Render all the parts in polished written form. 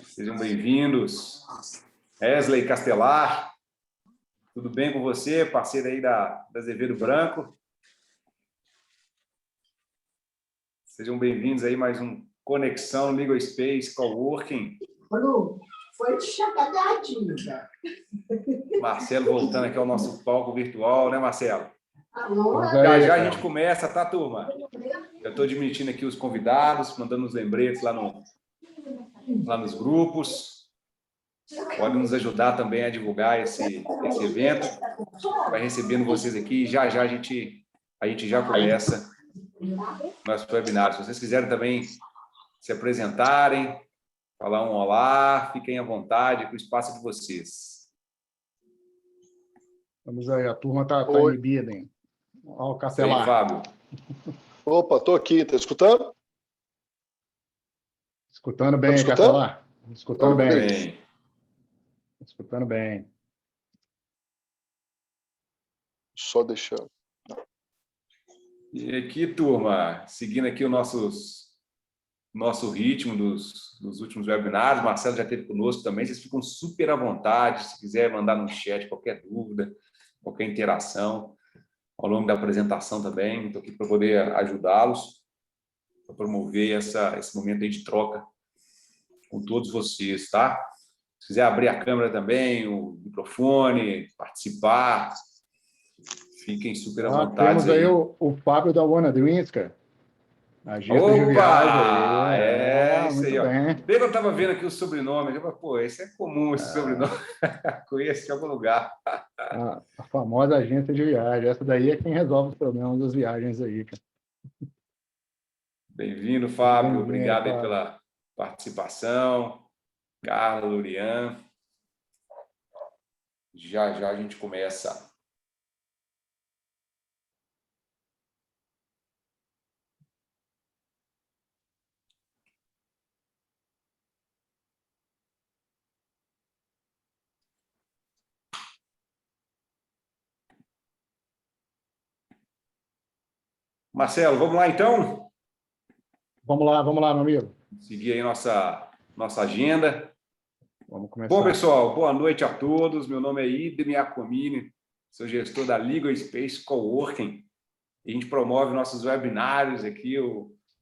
Sejam bem-vindos. Wesley Castelar, tudo bem com você, parceiro aí da Azevedo Branco? Sejam bem-vindos aí mais um Conexão Legal Space Coworking. Foi chagadinho, já. Marcelo voltando aqui ao nosso palco virtual, né, Marcelo? Alô? Já a gente começa, tá, turma? Eu estou admitindo aqui os convidados, mandando os lembretes lá nos grupos. Pode nos ajudar também a divulgar esse evento. Vai recebendo vocês aqui. Já a gente já começa nosso webinar. Se vocês quiserem também se apresentarem, falar um olá, fiquem à vontade com o espaço de vocês. Vamos aí, a turma está inibida, hein? Olha o café lá. Fábio. Opa, estou aqui. Tá escutando? Escutando bem, café lá. Escutando bem. Escutando bem. Só deixar. E aqui, turma, seguindo aqui o nosso ritmo dos últimos webinars, o Marcelo já esteve conosco também, vocês ficam super à vontade, se quiser mandar no chat qualquer dúvida, qualquer interação, ao longo da apresentação também, estou aqui para poder ajudá-los, para promover esse momento aí de troca com todos vocês, tá? Se quiser abrir a câmera também, o microfone, participar, fiquem super à vontade. Temos aí o Fábio da Wanna Dreams, cara. Agenda de viagem. Isso aí, ó. Bem que eu estava vendo aqui o sobrenome, eu falei, pô, esse é comum, esse sobrenome. Conheço de algum lugar. A famosa agência de viagem. Essa daí é quem resolve os problemas das viagens aí, cara. Bem-vindo, Fábio. Obrigado aí pela participação. Carla, Lurian. Já a gente começa. Marcelo, vamos lá então? Vamos lá, meu amigo. Seguir aí nossa agenda. Vamos começar. Bom, pessoal, boa noite a todos. Meu nome é Idem Iacomini, sou gestor da Legal Space Coworking. A gente promove nossos webinários aqui,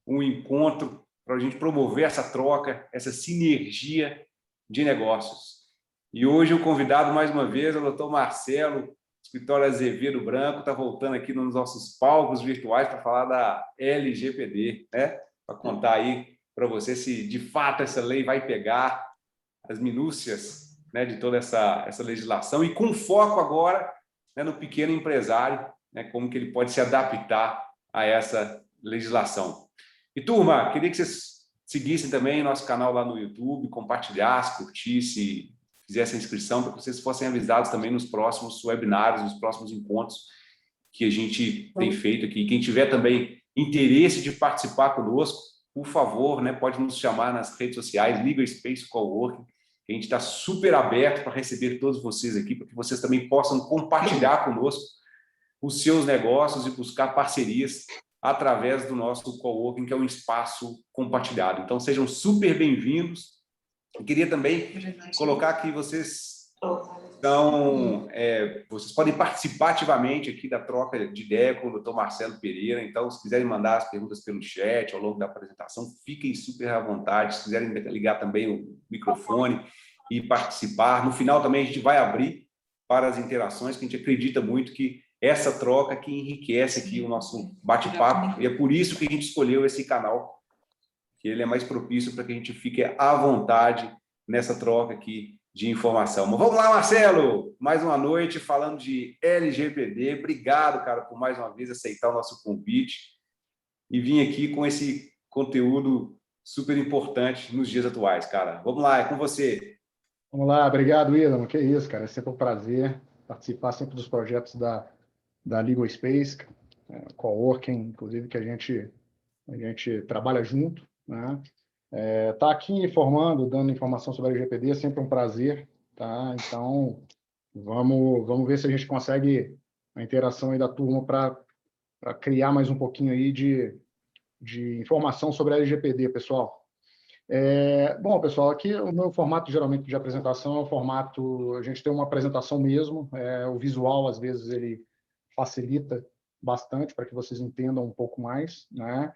um encontro para a gente promover essa troca, essa sinergia de negócios. E hoje o convidado, mais uma vez, é o Dr. Marcelo, escritório Azevedo Branco, está voltando aqui nos nossos palcos virtuais para falar da LGPD, né? Para contar aí para você se de fato essa lei vai pegar as minúcias, né, de toda essa legislação e com foco agora, né, no pequeno empresário, né, como que ele pode se adaptar a essa legislação. E, turma, queria que vocês seguissem também nosso canal lá no YouTube, compartilhassem, curtissem, fizessem a inscrição para que vocês fossem avisados também nos próximos webinários, nos próximos encontros que a gente tem feito aqui. Quem tiver também interesse de participar conosco, por favor, né, pode nos chamar nas redes sociais, Legal Space Coworking, que a gente está super aberto para receber todos vocês aqui, para que vocês também possam compartilhar conosco os seus negócios e buscar parcerias através do nosso coworking, que é um espaço compartilhado. Então, sejam super bem-vindos. Eu queria também colocar que vocês vocês podem participar ativamente aqui da troca de ideia com o Dr. Marcelo Pereira. Então, se quiserem mandar as perguntas pelo chat ao longo da apresentação, fiquem super à vontade. Se quiserem ligar também o microfone e participar. No final também a gente vai abrir para as interações, que a gente acredita muito que essa troca que enriquece aqui o nosso bate-papo. E é por isso que a gente escolheu esse canal, que ele é mais propício para que a gente fique à vontade nessa troca aqui de informação. Mas vamos lá, Marcelo! Mais uma noite falando de LGPD. Obrigado, cara, por mais uma vez aceitar o nosso convite e vir aqui com esse conteúdo super importante nos dias atuais, cara. Vamos lá, é com você. Vamos lá, obrigado, William. Que isso, cara. É sempre um prazer participar sempre dos projetos da Legal Space, Coworking, inclusive, que a gente trabalha junto, né? Tá aqui informando, dando informação sobre a LGPD é sempre um prazer, tá? Então, vamos ver se a gente consegue a interação aí da turma para criar mais um pouquinho aí de informação sobre a LGPD, pessoal. Bom, pessoal, aqui o meu formato geralmente de apresentação é o formato, a gente tem uma apresentação mesmo, o visual às vezes ele facilita bastante para que vocês entendam um pouco mais, né?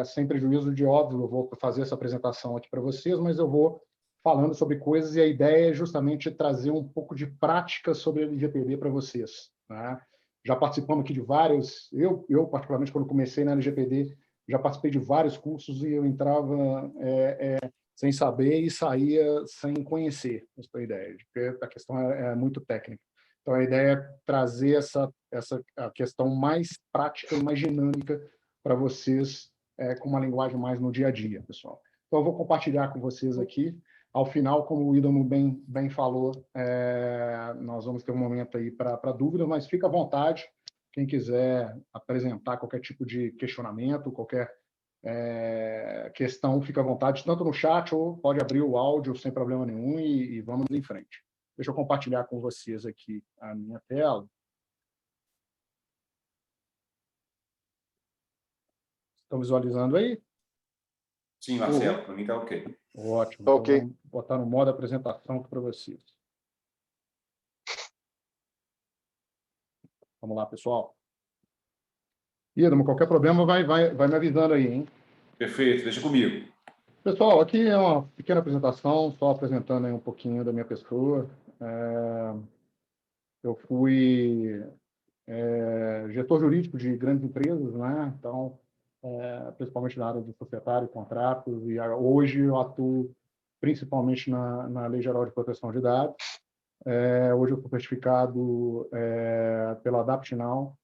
Sem prejuízo de óbvio, eu vou fazer essa apresentação aqui para vocês, mas eu vou falando sobre coisas e a ideia é justamente trazer um pouco de prática sobre a LGPD para vocês, né? Já participamos aqui de vários, eu particularmente quando comecei na LGPD, já participei de vários cursos e eu entrava sem saber e saía sem conhecer, essa é a ideia, porque a questão é muito técnica. Então, a ideia é trazer a questão mais prática e mais dinâmica para vocês, com uma linguagem mais no dia a dia, pessoal. Então, eu vou compartilhar com vocês aqui. Ao final, como o Idamo bem falou, nós vamos ter um momento aí para dúvidas, mas fica à vontade. Quem quiser apresentar qualquer tipo de questionamento, qualquer questão, fica à vontade, tanto no chat ou pode abrir o áudio sem problema nenhum e vamos em frente. Deixa eu compartilhar com vocês aqui a minha tela. Estão visualizando aí? Sim, Marcelo, para mim está ok. Ótimo. Tá Então, ok. vamos botar no modo apresentação para vocês. Vamos lá, pessoal. Idamo, qualquer problema, vai me avisando aí, hein? Perfeito, deixa comigo. Pessoal, aqui é uma pequena apresentação, só apresentando aí um pouquinho da minha pessoa. Eu fui gestor jurídico de grandes empresas, né? Então, principalmente na área de societário, contratos, e hoje eu atuo principalmente na Lei Geral de Proteção de Dados. Hoje eu sou certificado pela AdaptNow,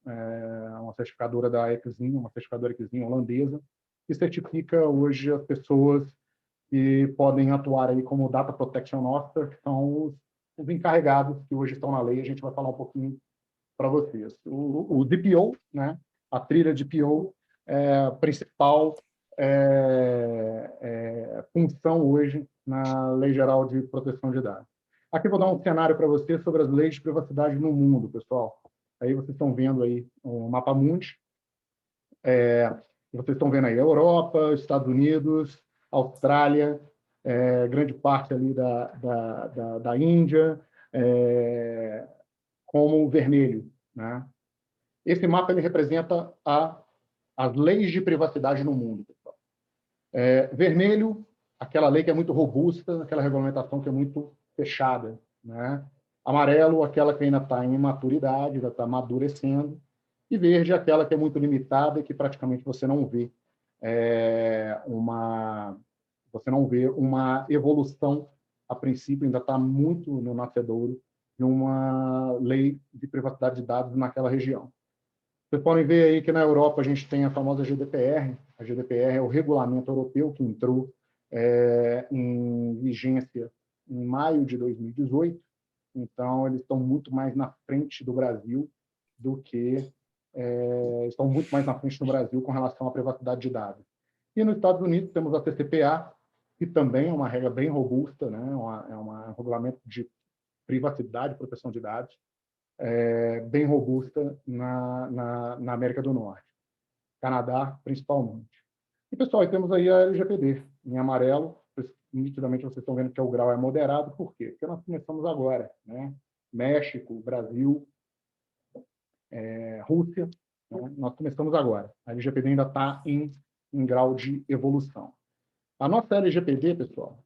uma certificadora da Exim, uma certificadora Exim holandesa, que certifica hoje as pessoas que podem atuar aí como Data Protection Officer, que são os encarregados que hoje estão na lei. A gente vai falar um pouquinho para vocês. O DPO, né? A trilha DPO, é a principal função hoje na Lei Geral de Proteção de Dados. Aqui vou dar um cenário para vocês sobre as leis de privacidade no mundo, pessoal. Aí vocês estão vendo aí o mapa mundi. Vocês estão vendo aí a Europa, Estados Unidos, Austrália, grande parte ali da Índia, como vermelho, né? Esse mapa ele representa as leis de privacidade no mundo, pessoal. Vermelho, aquela lei que é muito robusta, aquela regulamentação que é muito fechada, né? Amarelo, aquela que ainda está em imaturidade, ainda está amadurecendo. E verde, aquela que é muito limitada e que praticamente você não vê uma evolução, a princípio, ainda está muito no nascedouro de uma lei de privacidade de dados naquela região. Vocês podem ver aí que na Europa a gente tem a famosa GDPR. A GDPR é o regulamento europeu que entrou em vigência em maio de 2018. Então, eles estão muito mais na frente do Brasil estão muito mais na frente do Brasil com relação à privacidade de dados. E nos Estados Unidos temos a CCPA, que também é uma regra bem robusta, né? Um regulamento de privacidade e proteção de dados, bem robusta na América do Norte. Canadá, principalmente. E, pessoal, temos aí a LGPD, em amarelo. Nitidamente vocês estão vendo que o grau é moderado. Por quê? Porque nós começamos agora, né? México, Brasil, Rússia, né? Nós começamos agora. A LGPD ainda está em grau de evolução. A nossa LGPD, pessoal,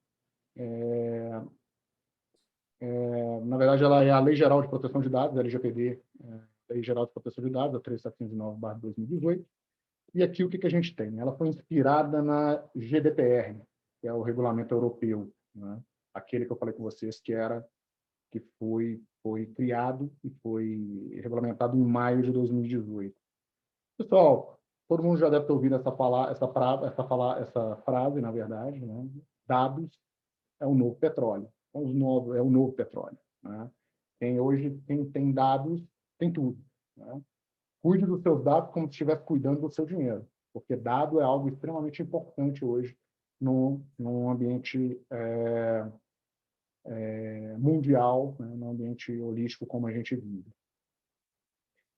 na verdade, ela é a Lei Geral de Proteção de Dados, a LGPD, Lei Geral de Proteção de Dados, a 3709/2018. E aqui o que a gente tem? Ela foi inspirada na GDPR, que é o regulamento europeu, né? Aquele que eu falei com vocês que foi criado e foi regulamentado em maio de 2018. Pessoal, todo mundo já deve ter ouvido essa frase, na verdade, né? Dados é o novo petróleo. É o novo petróleo, né? Quem tem dados tem tudo, né? Cuide dos seus dados como se estivesse cuidando do seu dinheiro, porque dado é algo extremamente importante hoje num ambiente mundial, né, num ambiente holístico como a gente vive.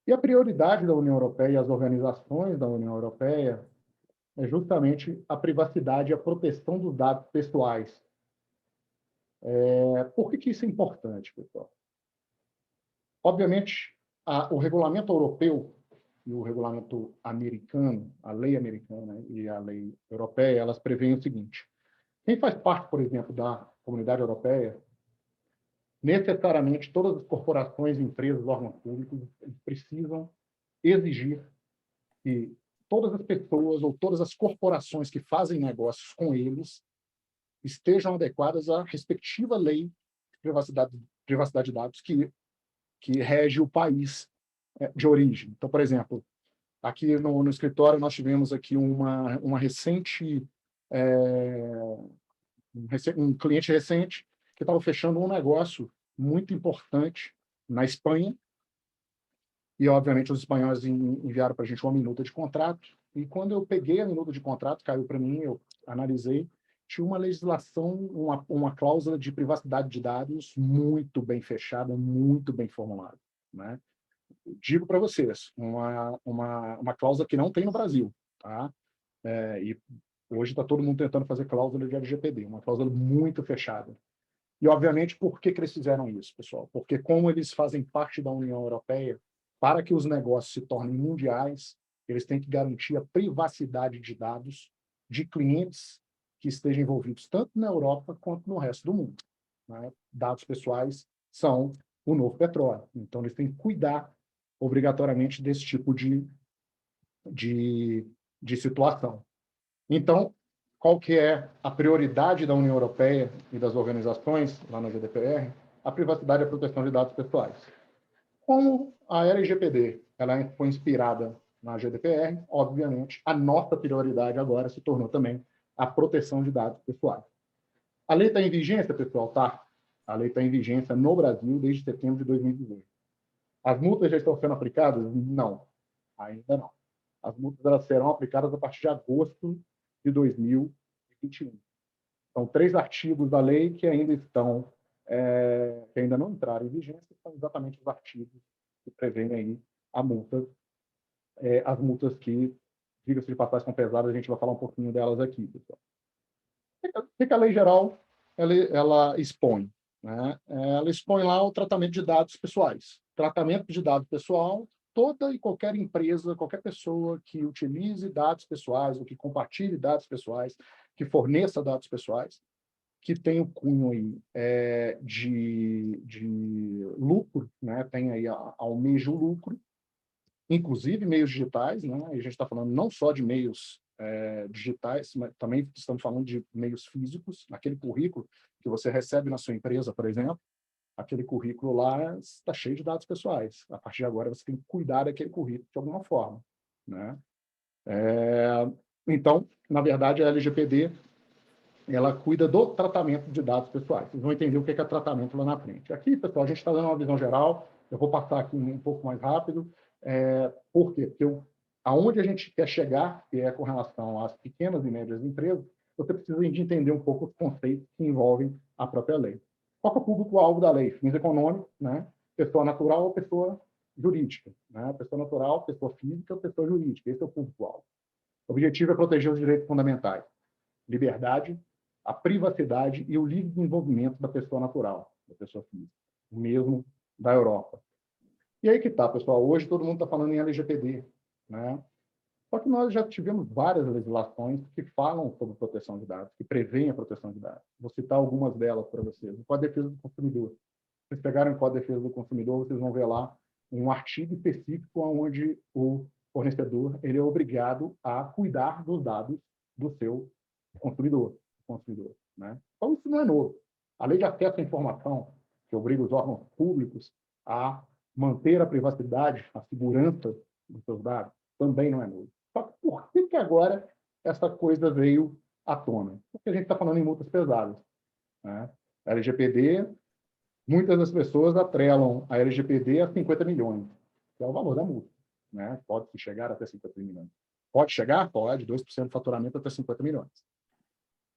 E a prioridade da União Europeia e as organizações da União Europeia é justamente a privacidade e a proteção dos dados pessoais. Por que isso é importante, pessoal? Obviamente, o regulamento europeu e o regulamento americano, a lei americana e a lei europeia, elas prevêem o seguinte: quem faz parte, por exemplo, da comunidade europeia, necessariamente todas as corporações, empresas, órgãos públicos precisam exigir que todas as pessoas ou todas as corporações que fazem negócios com eles estejam adequadas à respectiva lei de privacidade de dados que rege o país de origem. Então, por exemplo, aqui no escritório nós tivemos aqui uma recente um cliente recente que estava fechando um negócio muito importante na Espanha, e obviamente os espanhóis enviaram para a gente uma minuta de contrato, e quando eu peguei a minuta de contrato, caiu para mim, eu analisei, tinha uma legislação, uma cláusula de privacidade de dados muito bem fechada, muito bem formulada, né? Digo para vocês, uma cláusula que não tem no Brasil, tá? E hoje está todo mundo tentando fazer cláusula de LGPD, uma cláusula muito fechada. E, obviamente, por que eles fizeram isso, pessoal? Porque como eles fazem parte da União Europeia, para que os negócios se tornem mundiais, eles têm que garantir a privacidade de dados de clientes que estejam envolvidos tanto na Europa quanto no resto do mundo, né? Dados pessoais são o novo petróleo. Então, eles têm que cuidar obrigatoriamente desse tipo de situação. Então, qual que é a prioridade da União Europeia e das organizações lá na GDPR? A privacidade e a proteção de dados pessoais. Como a LGPD ela foi inspirada na GDPR, obviamente, a nossa prioridade agora se tornou também a proteção de dados pessoais. A lei está em vigência, pessoal? Tá. A lei está em vigência no Brasil desde setembro de 2018. As multas já estão sendo aplicadas? Não, ainda não. As multas elas serão aplicadas a partir de agosto de 2021. São 3 artigos da lei que ainda estão, que ainda não entraram em vigência, são exatamente os artigos que prevêem aí a multa, as multas que, diga-se de passagem, são pesadas, a gente vai falar um pouquinho delas aqui, pessoal. O que a lei geral ela expõe? Né? Ela expõe lá o tratamento de dados pessoais. Tratamento de dado pessoal, toda e qualquer empresa, qualquer pessoa que utilize dados pessoais, ou que compartilhe dados pessoais, que forneça dados pessoais, que tem o cunho aí de lucro, né? Tem aí almeja o lucro, inclusive meios digitais, né? A gente está falando não só de meios digitais, mas também estamos falando de meios físicos, aquele currículo que você recebe na sua empresa, por exemplo, aquele currículo lá está cheio de dados pessoais. A partir de agora, você tem que cuidar daquele currículo de alguma forma, né? Então, na verdade, a LGPD ela cuida do tratamento de dados pessoais. Vocês vão entender o que é tratamento lá na frente. Aqui, pessoal, a gente está dando uma visão geral. Eu vou passar aqui um pouco mais rápido. Por quê? Porque aonde a gente quer chegar, que é com relação às pequenas e médias empresas, você precisa de entender um pouco os conceitos que envolvem a própria lei. Qual é o público-alvo da lei? Fins econômicos, né? Pessoa natural ou pessoa jurídica, né? Pessoa natural, pessoa física ou pessoa jurídica. Esse é o público-alvo. O objetivo é proteger os direitos fundamentais, liberdade, a privacidade e o livre desenvolvimento da pessoa natural, da pessoa física, mesmo da Europa. E aí que tá, pessoal. Hoje todo mundo está falando em LGPD, né? Só que nós já tivemos várias legislações que falam sobre proteção de dados, que prevêem a proteção de dados. Vou citar algumas delas para vocês. O Código de Defesa do Consumidor. Se vocês pegarem o Código de Defesa do Consumidor, vocês vão ver lá um artigo específico onde o fornecedor ele é obrigado a cuidar dos dados do seu consumidor, né? Então, isso não é novo. A lei de acesso à informação, que obriga os órgãos públicos a manter a privacidade, a segurança dos seus dados, também não é novo. Só que por que agora essa coisa veio à tona? Porque a gente está falando em multas pesadas, né? A LGPD, muitas das pessoas atrelam a LGPD a 50 milhões, que é o valor da multa, né? Pode chegar até 50 milhões. Pode chegar? Pode, 2% do faturamento até 50 milhões.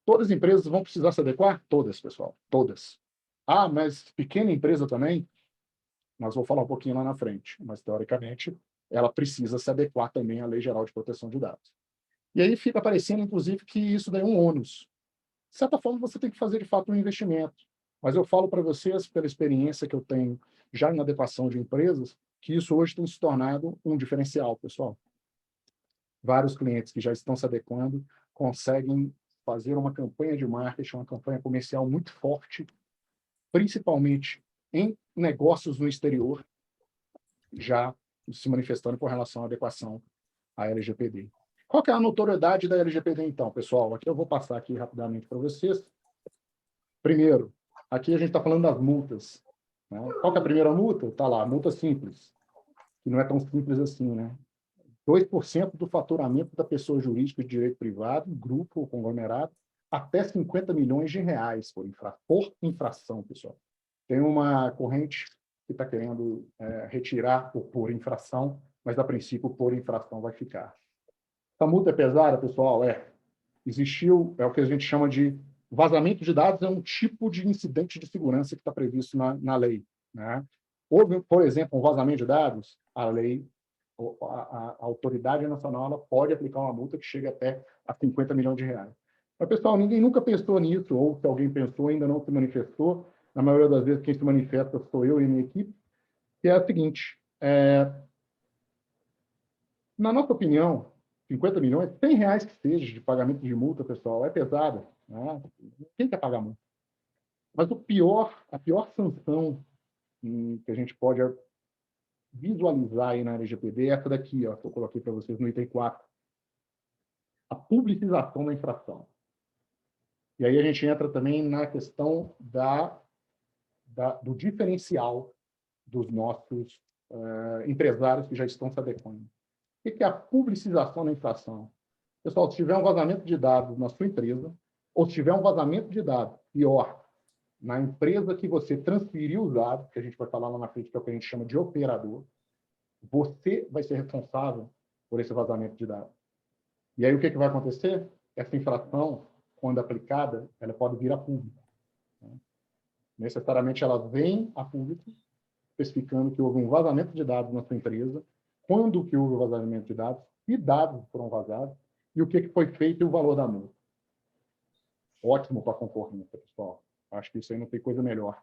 Todas as empresas vão precisar se adequar? Todas, pessoal, todas. Ah, mas pequena empresa também? Nós vamos falar um pouquinho lá na frente, mas teoricamente ela precisa se adequar também à Lei Geral de Proteção de Dados. E aí fica parecendo, inclusive, que isso daí é um ônus. De certa forma, você tem que fazer, de fato, um investimento. Mas eu falo para vocês, pela experiência que eu tenho já na adequação de empresas, que isso hoje tem se tornado um diferencial, pessoal. Vários clientes que já estão se adequando conseguem fazer uma campanha de marketing, uma campanha comercial muito forte, principalmente em negócios no exterior, já se manifestando com relação à adequação à LGPD. Qual que é a notoriedade da LGPD, então, pessoal? Aqui eu vou passar aqui rapidamente para vocês. Primeiro, aqui a gente está falando das multas. Né? Qual que é a primeira multa? Está lá, multa simples, que não é tão simples assim, né? 2% do faturamento da pessoa jurídica de direito privado, grupo ou conglomerado, até 50 milhões de reais por infração, pessoal. Tem uma corrente que está querendo retirar o por infração, mas, a princípio, o por infração vai ficar. Essa multa é pesada, pessoal? Existiu, é o que a gente chama de vazamento de dados, é um tipo de incidente de segurança que está previsto na lei. Né? Houve, por exemplo, um vazamento de dados, a lei, a autoridade nacional, ela pode aplicar uma multa que chega até a 50 milhões de reais. Mas, pessoal, ninguém nunca pensou nisso, ou se alguém pensou, ainda não se manifestou. Na maioria das vezes, quem se manifesta sou eu e minha equipe, que é a seguinte, na nossa opinião, 50 milhões, 100 reais que seja de pagamento de multa, pessoal, é pesada. Né? Quem quer pagar multa? Mas a pior sanção que a gente pode visualizar aí na LGPD é essa daqui, ó, que eu coloquei para vocês no item 4. A publicização da infração. E aí a gente entra também na questão do diferencial dos nossos empresários que já estão se adequando. O que é a publicização da infração? Pessoal, se tiver um vazamento de dados na sua empresa, ou se tiver um vazamento de dados, pior, na empresa que você transferiu os dados, que a gente vai falar lá na frente, que é o que a gente chama de operador, você vai ser responsável por esse vazamento de dados. E aí o que vai acontecer? Essa infração, quando aplicada, ela pode vir a público. Né? Necessariamente ela vem a público, especificando que houve um vazamento de dados na sua empresa, quando que houve o vazamento de dados, que dados foram vazados, e o que foi feito e o valor da multa. Ótimo para a concorrência, pessoal. Acho que isso aí não tem coisa melhor.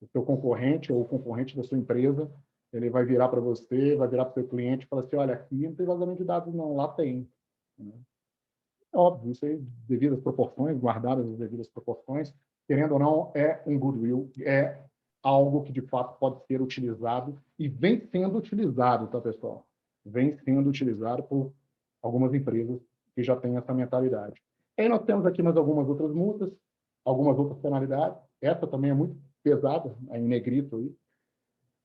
O seu concorrente ou o concorrente da sua empresa, ele vai virar para você, vai virar para o seu cliente e falar assim, olha, aqui não tem vazamento de dados não, lá tem. É óbvio, isso aí, devido às proporções, guardadas as devidas proporções, querendo ou não, é um goodwill, é algo que, de fato, pode ser utilizado e vem sendo utilizado, tá, pessoal? Vem sendo utilizado por algumas empresas que já têm essa mentalidade. E aí nós temos aqui mais algumas outras multas, algumas outras penalidades. Essa também é muito pesada, em negrito aí.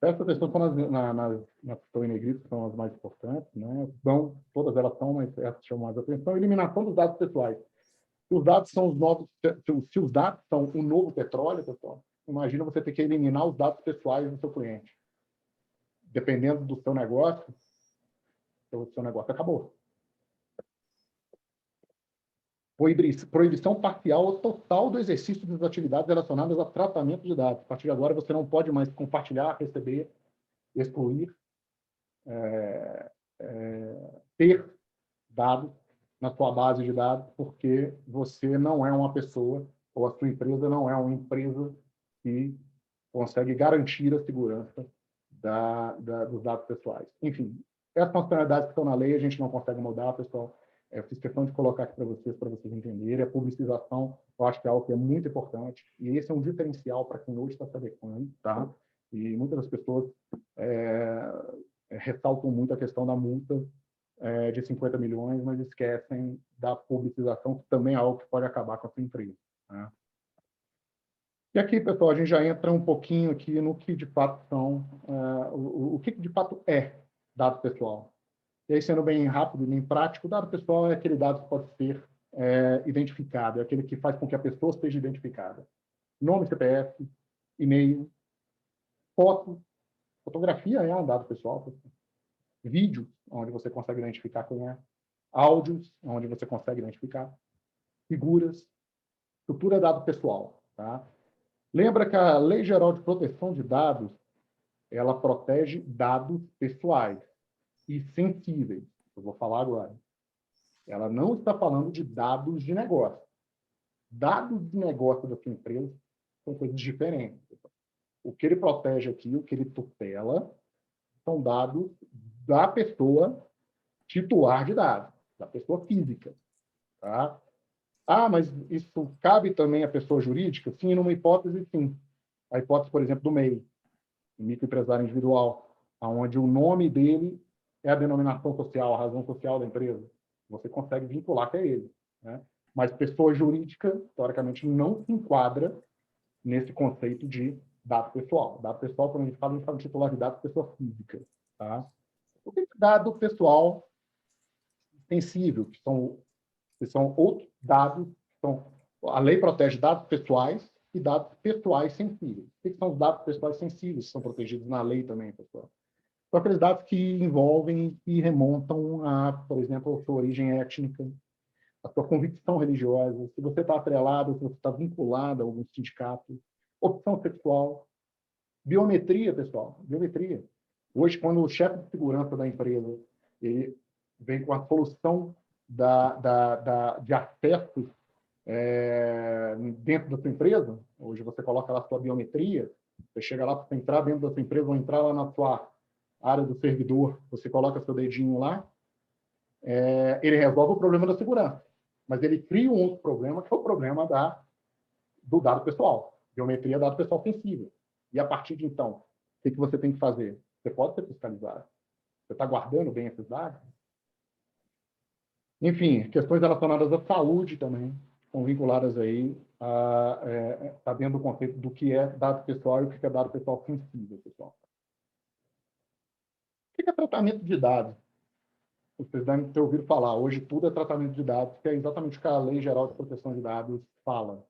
Essas questões nas que estão em negrito são as mais importantes, né? Então, todas elas são, mas essas chamam mais atenção. Eliminação dos dados pessoais. Os dados são os novos, se os dados são o novo petróleo, pessoal, imagina você ter que eliminar os dados pessoais do seu cliente. Dependendo do seu negócio, o seu negócio acabou. Proibição parcial ou total do exercício das atividades relacionadas a tratamento de dados. A partir de agora, você não pode mais compartilhar, receber, excluir, ter dados na sua base de dados, porque você não é uma pessoa, ou a sua empresa não é uma empresa que consegue garantir a segurança dos dados pessoais. Enfim, essas são as penalidades que estão na lei, a gente não consegue mudar, pessoal. Eu fiz questão de colocar aqui para vocês entenderem. A publicização, eu acho que é algo que é muito importante, e esse é um diferencial para quem hoje está se adequando, tá? E muitas das pessoas ressaltam muito a questão da multa de 50 milhões, mas esquecem da publicização, que também é algo que pode acabar com a sua empresa. Né? E aqui, pessoal, a gente já entra um pouquinho aqui no que de fato são, o que de fato é dado pessoal. E aí, sendo bem rápido e bem prático, o dado pessoal é aquele dado que pode ser identificado, é aquele que faz com que a pessoa seja identificada. Nome, CPF, e-mail, foto, fotografia é um dado pessoal, vídeo, onde você consegue identificar quem é, áudios, onde você consegue identificar, figuras, estrutura é dado pessoal. Tá? Lembra que a Lei Geral de Proteção de Dados, ela protege dados pessoais e sensíveis. Eu vou falar agora. Ela não está falando de dados de negócio. Dados de negócio da sua empresa são coisas diferentes. O que ele protege aqui, o que ele tutela, são dados da pessoa titular de dados, da pessoa física. Tá? Ah, mas isso cabe também à pessoa jurídica? Sim, numa hipótese, sim. A hipótese, por exemplo, do MEI, microempresário individual, onde o nome dele é a denominação social, a razão social da empresa. Você consegue vincular que é ele. Né? Mas pessoa jurídica, teoricamente, não se enquadra nesse conceito de dado pessoal. Dado pessoal, quando a gente fala de titularidade de pessoa física. Tá? O que é dado pessoal sensível, que são outros dados, a lei protege dados pessoais e dados pessoais sensíveis. O que são os dados pessoais sensíveis? São protegidos na lei também, pessoal. São aqueles dados que envolvem e remontam a, por exemplo, a sua origem étnica, a sua convicção religiosa, se você está atrelado, se você está vinculado a algum sindicato, opção sexual, biometria, pessoal, biometria. Hoje, quando o chefe de segurança da empresa ele vem com a solução de acesso dentro da sua empresa, hoje você coloca lá a sua biometria, você chega lá para entrar dentro da sua empresa ou entrar lá na sua área do servidor, você coloca seu dedinho lá, ele resolve o problema da segurança, mas ele cria um outro problema, que é o problema do dado pessoal. Biometria é dado pessoal sensível. E a partir de então, o que você tem que fazer? Você pode ser fiscalizado. Você está guardando bem esses dados? Enfim, questões relacionadas à saúde também estão vinculadas aí está dentro do conceito do que é dado pessoal e o que é dado pessoal sensível, pessoal. O que é tratamento de dados? Vocês devem ter ouvido falar, hoje tudo é tratamento de dados, que é exatamente o que a Lei Geral de Proteção de Dados fala.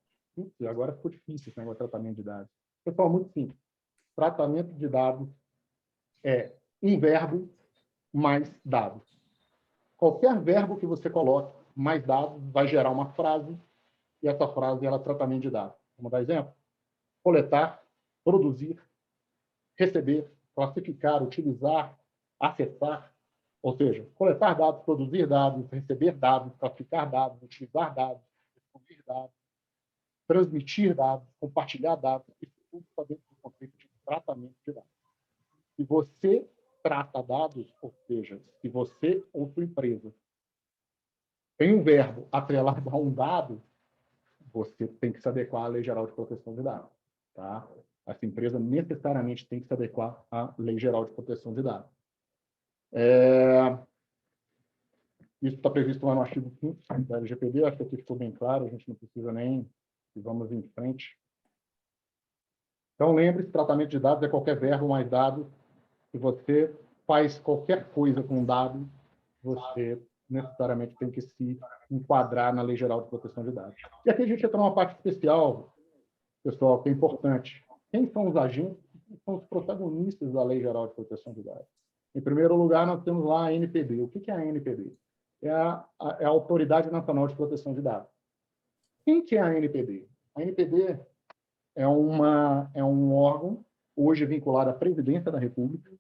Agora ficou difícil esse negócio de tratamento de dados. Pessoal, muito simples. Tratamento de dados é um verbo mais dados. Qualquer verbo que você coloque mais dados vai gerar uma frase, e essa frase ela é tratamento de dados. Vamos dar exemplo? Coletar, produzir, receber, classificar, utilizar, acessar. Ou seja, coletar dados, produzir dados, receber dados, classificar dados, utilizar dados, distribuir dados, transmitir dados, compartilhar dados, isso tudo está dentro do conceito de tratamento de dados. Se você trata dados, ou seja, se você ou sua empresa tem um verbo atrelado a um dado, você tem que se adequar à Lei Geral de Proteção de Dados. Tá? Essa empresa necessariamente tem que se adequar à Lei Geral de Proteção de Dados. Isso está previsto lá no artigo 5º da LGPD, acho que aqui ficou bem claro, a gente não precisa nem vamos em frente. Então, lembre-se, tratamento de dados é qualquer verbo mais dado. Se você faz qualquer coisa com dado, você necessariamente tem que se enquadrar na Lei Geral de Proteção de Dados. E aqui a gente entra numa parte especial, pessoal, que é importante. Quem são os agentes? Quem são os protagonistas da Lei Geral de Proteção de Dados? Em primeiro lugar, nós temos lá a ANPD. O que é a ANPD? É a Autoridade Nacional de Proteção de Dados. Quem que é a ANPD? A ANPD é um órgão, hoje vinculado à Presidência da República,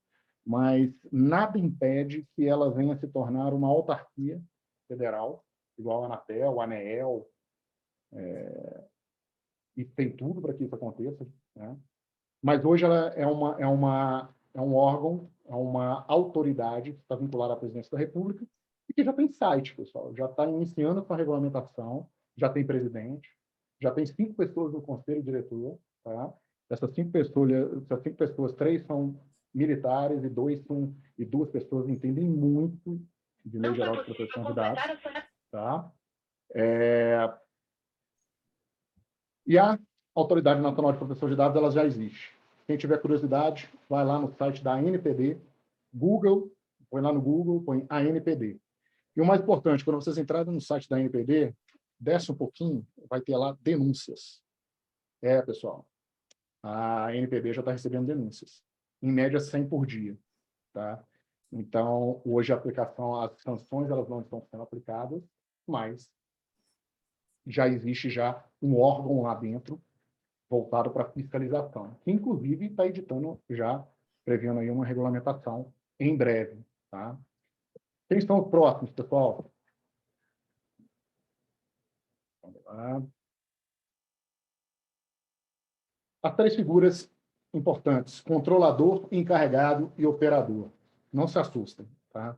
mas nada impede que ela venha se tornar uma autarquia federal, igual a Anatel, a ANEEL, e tem tudo para que isso aconteça. Né? Mas hoje ela é um órgão, é uma autoridade que está vinculada à Presidência da República e que já tem site, pessoal, já está iniciando a sua regulamentação, já tem presidente, já tem 5 pessoas no conselho diretor. Tá? Essas 5 pessoas, 3 são militares e 2 pessoas entendem muito de Lei Geral de Proteção de Dados. Tá? E a Autoridade Nacional de Proteção de Dados ela já existe. Quem tiver curiosidade, vai lá no site da ANPD, Google, põe lá no Google, põe ANPD. E o mais importante, quando vocês entrarem no site da ANPD, desce um pouquinho, vai ter lá denúncias. Pessoal, a ANPD já está recebendo denúncias. Em média, 100 por dia. Tá? Então, hoje a aplicação, as sanções elas não estão sendo aplicadas, mas já existe já um órgão lá dentro voltado para fiscalização, que inclusive está editando já, prevendo aí uma regulamentação em breve. Tá? Quem são os próximos, pessoal? Vamos lá. As 3 figuras importantes: controlador, encarregado e operador. Não se assustem, tá?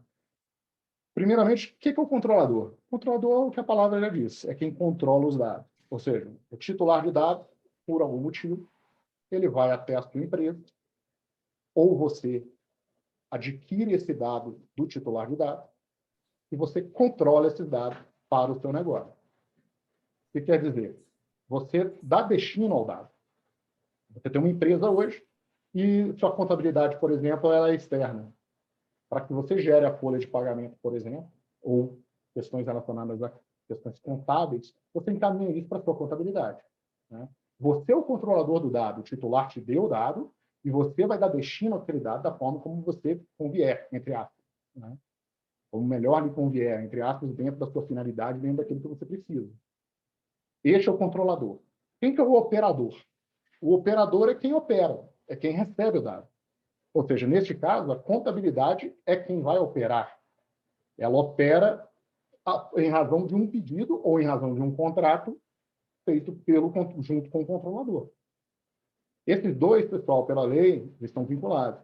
Primeiramente, o que é o controlador? O controlador é o que a palavra já diz, é quem controla os dados. Ou seja, o titular de dados, por algum motivo, ele vai até a sua empresa, ou você adquire esse dado do titular de dados, e você controla esses dados para o seu negócio. O que quer dizer? Você dá destino ao dado. Você tem uma empresa hoje e sua contabilidade, por exemplo, ela é externa. Para que você gere a folha de pagamento, por exemplo, ou questões relacionadas a questões contábeis, você encaminha isso para a sua contabilidade, né? Você é o controlador do dado, o titular te deu o dado e você vai dar destino àquele dado da forma como você convier, entre aspas, né? Como melhor lhe convier, entre aspas, dentro da sua finalidade, dentro daquilo que você precisa. Este é o controlador. Quem que é o operador? O operador é quem opera, é quem recebe o dado. Ou seja, neste caso, a contabilidade é quem vai operar. Ela opera em razão de um pedido ou em razão de um contrato feito junto com o controlador. Esses dois, pessoal, pela lei, estão vinculados,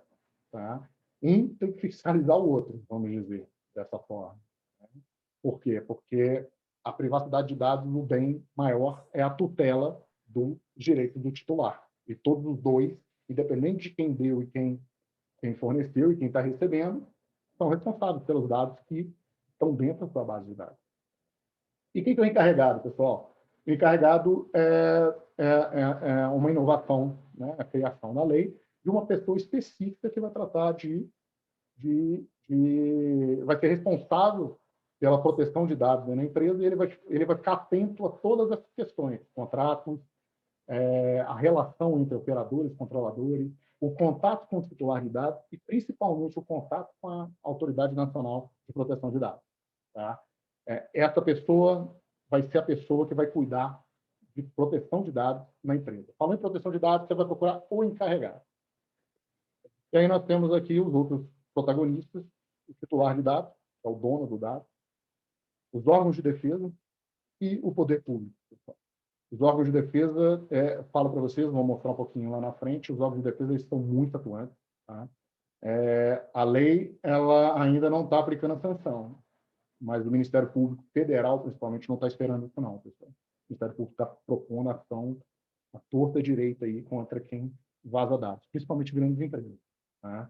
tá? Um tem que fiscalizar o outro, vamos dizer, dessa forma. Por quê? Porque a privacidade de dados, no bem maior, é a tutela do direito do titular. E todos os dois, independente de quem deu e quem forneceu e quem está recebendo, são responsáveis pelos dados que estão dentro da sua base de dados. E quem que é o encarregado, pessoal? O encarregado é uma inovação, né, a criação da lei, de uma pessoa específica que vai tratar vai ser responsável pela proteção de dados na empresa, e ele vai ficar atento a todas essas questões, contratos, a relação entre operadores, controladores, o contato com o titular de dados e, principalmente, o contato com a Autoridade Nacional de Proteção de Dados. Tá? Essa pessoa vai ser a pessoa que vai cuidar de proteção de dados na empresa. Falando em proteção de dados, você vai procurar o encarregado. E aí nós temos aqui os outros protagonistas: o titular de dados, que é o dono do dado, os órgãos de defesa e o poder público. Os órgãos de defesa, falo para vocês, vou mostrar um pouquinho lá na frente, os órgãos de defesa estão muito atuantes. Tá? A lei ela ainda não está aplicando a sanção, mas o Ministério Público Federal, principalmente, não está esperando isso não, pessoal. O Ministério Público está propondo ação à torta direita aí contra quem vaza dados, principalmente grandes empresas. Tá?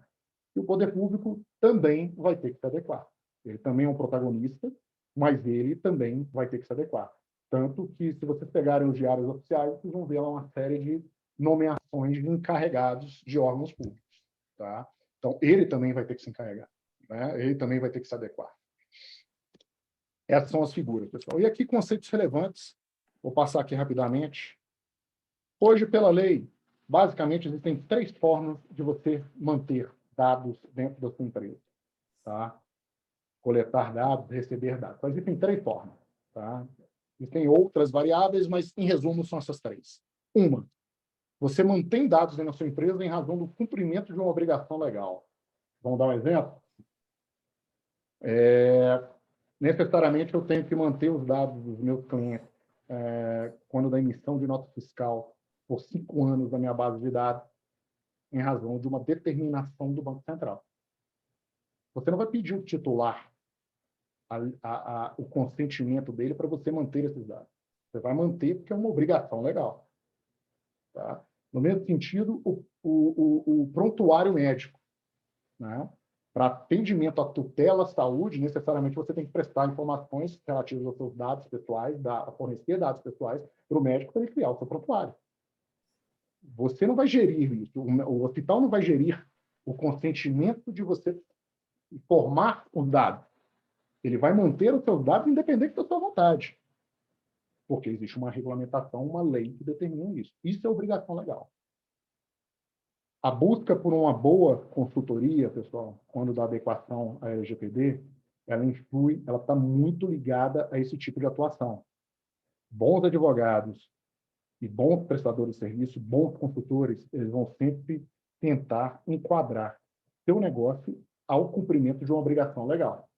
E o poder público também vai ter que se adequar. Ele também é um protagonista, mas ele também vai ter que se adequar. Tanto que, se vocês pegarem os diários oficiais, vocês vão ver lá uma série de nomeações de encarregados de órgãos públicos. Tá? Então, ele também vai ter que se encarregar, né? Ele também vai ter que se adequar. Essas são as figuras, pessoal. E aqui, conceitos relevantes. Vou passar aqui rapidamente. Hoje, pela lei, basicamente, existem 3 formas de você manter dados dentro da sua empresa. Tá? Coletar dados, receber dados. Mas existem 3 formas. Tá? Existem outras variáveis, mas, em resumo, são essas 3. Uma, você mantém dados dentro da sua empresa em razão do cumprimento de uma obrigação legal. Vamos dar um exemplo? Necessariamente, eu tenho que manter os dados dos meus clientes quando da emissão de nota fiscal por 5 anos da minha base de dados, em razão de uma determinação do Banco Central. Você não vai pedir o titular o consentimento dele para você manter esses dados. Você vai manter porque é uma obrigação legal. Tá? No mesmo sentido, o prontuário médico, né? Para atendimento à tutela à saúde, necessariamente você tem que prestar informações relativas aos seus dados pessoais, fornecer dados pessoais para o médico para ele criar o seu prontuário. Você não vai gerir isso. O hospital não vai gerir o consentimento de você informar os dados. Ele vai manter os seus dados independente da sua vontade. Porque existe uma regulamentação, uma lei que determina isso. Isso é obrigação legal. A busca por uma boa consultoria, pessoal, quando da adequação à LGPD, ela está muito ligada a esse tipo de atuação. Bons advogados e bons prestadores de serviço, bons consultores, eles vão sempre tentar enquadrar seu negócio ao cumprimento de uma obrigação legal.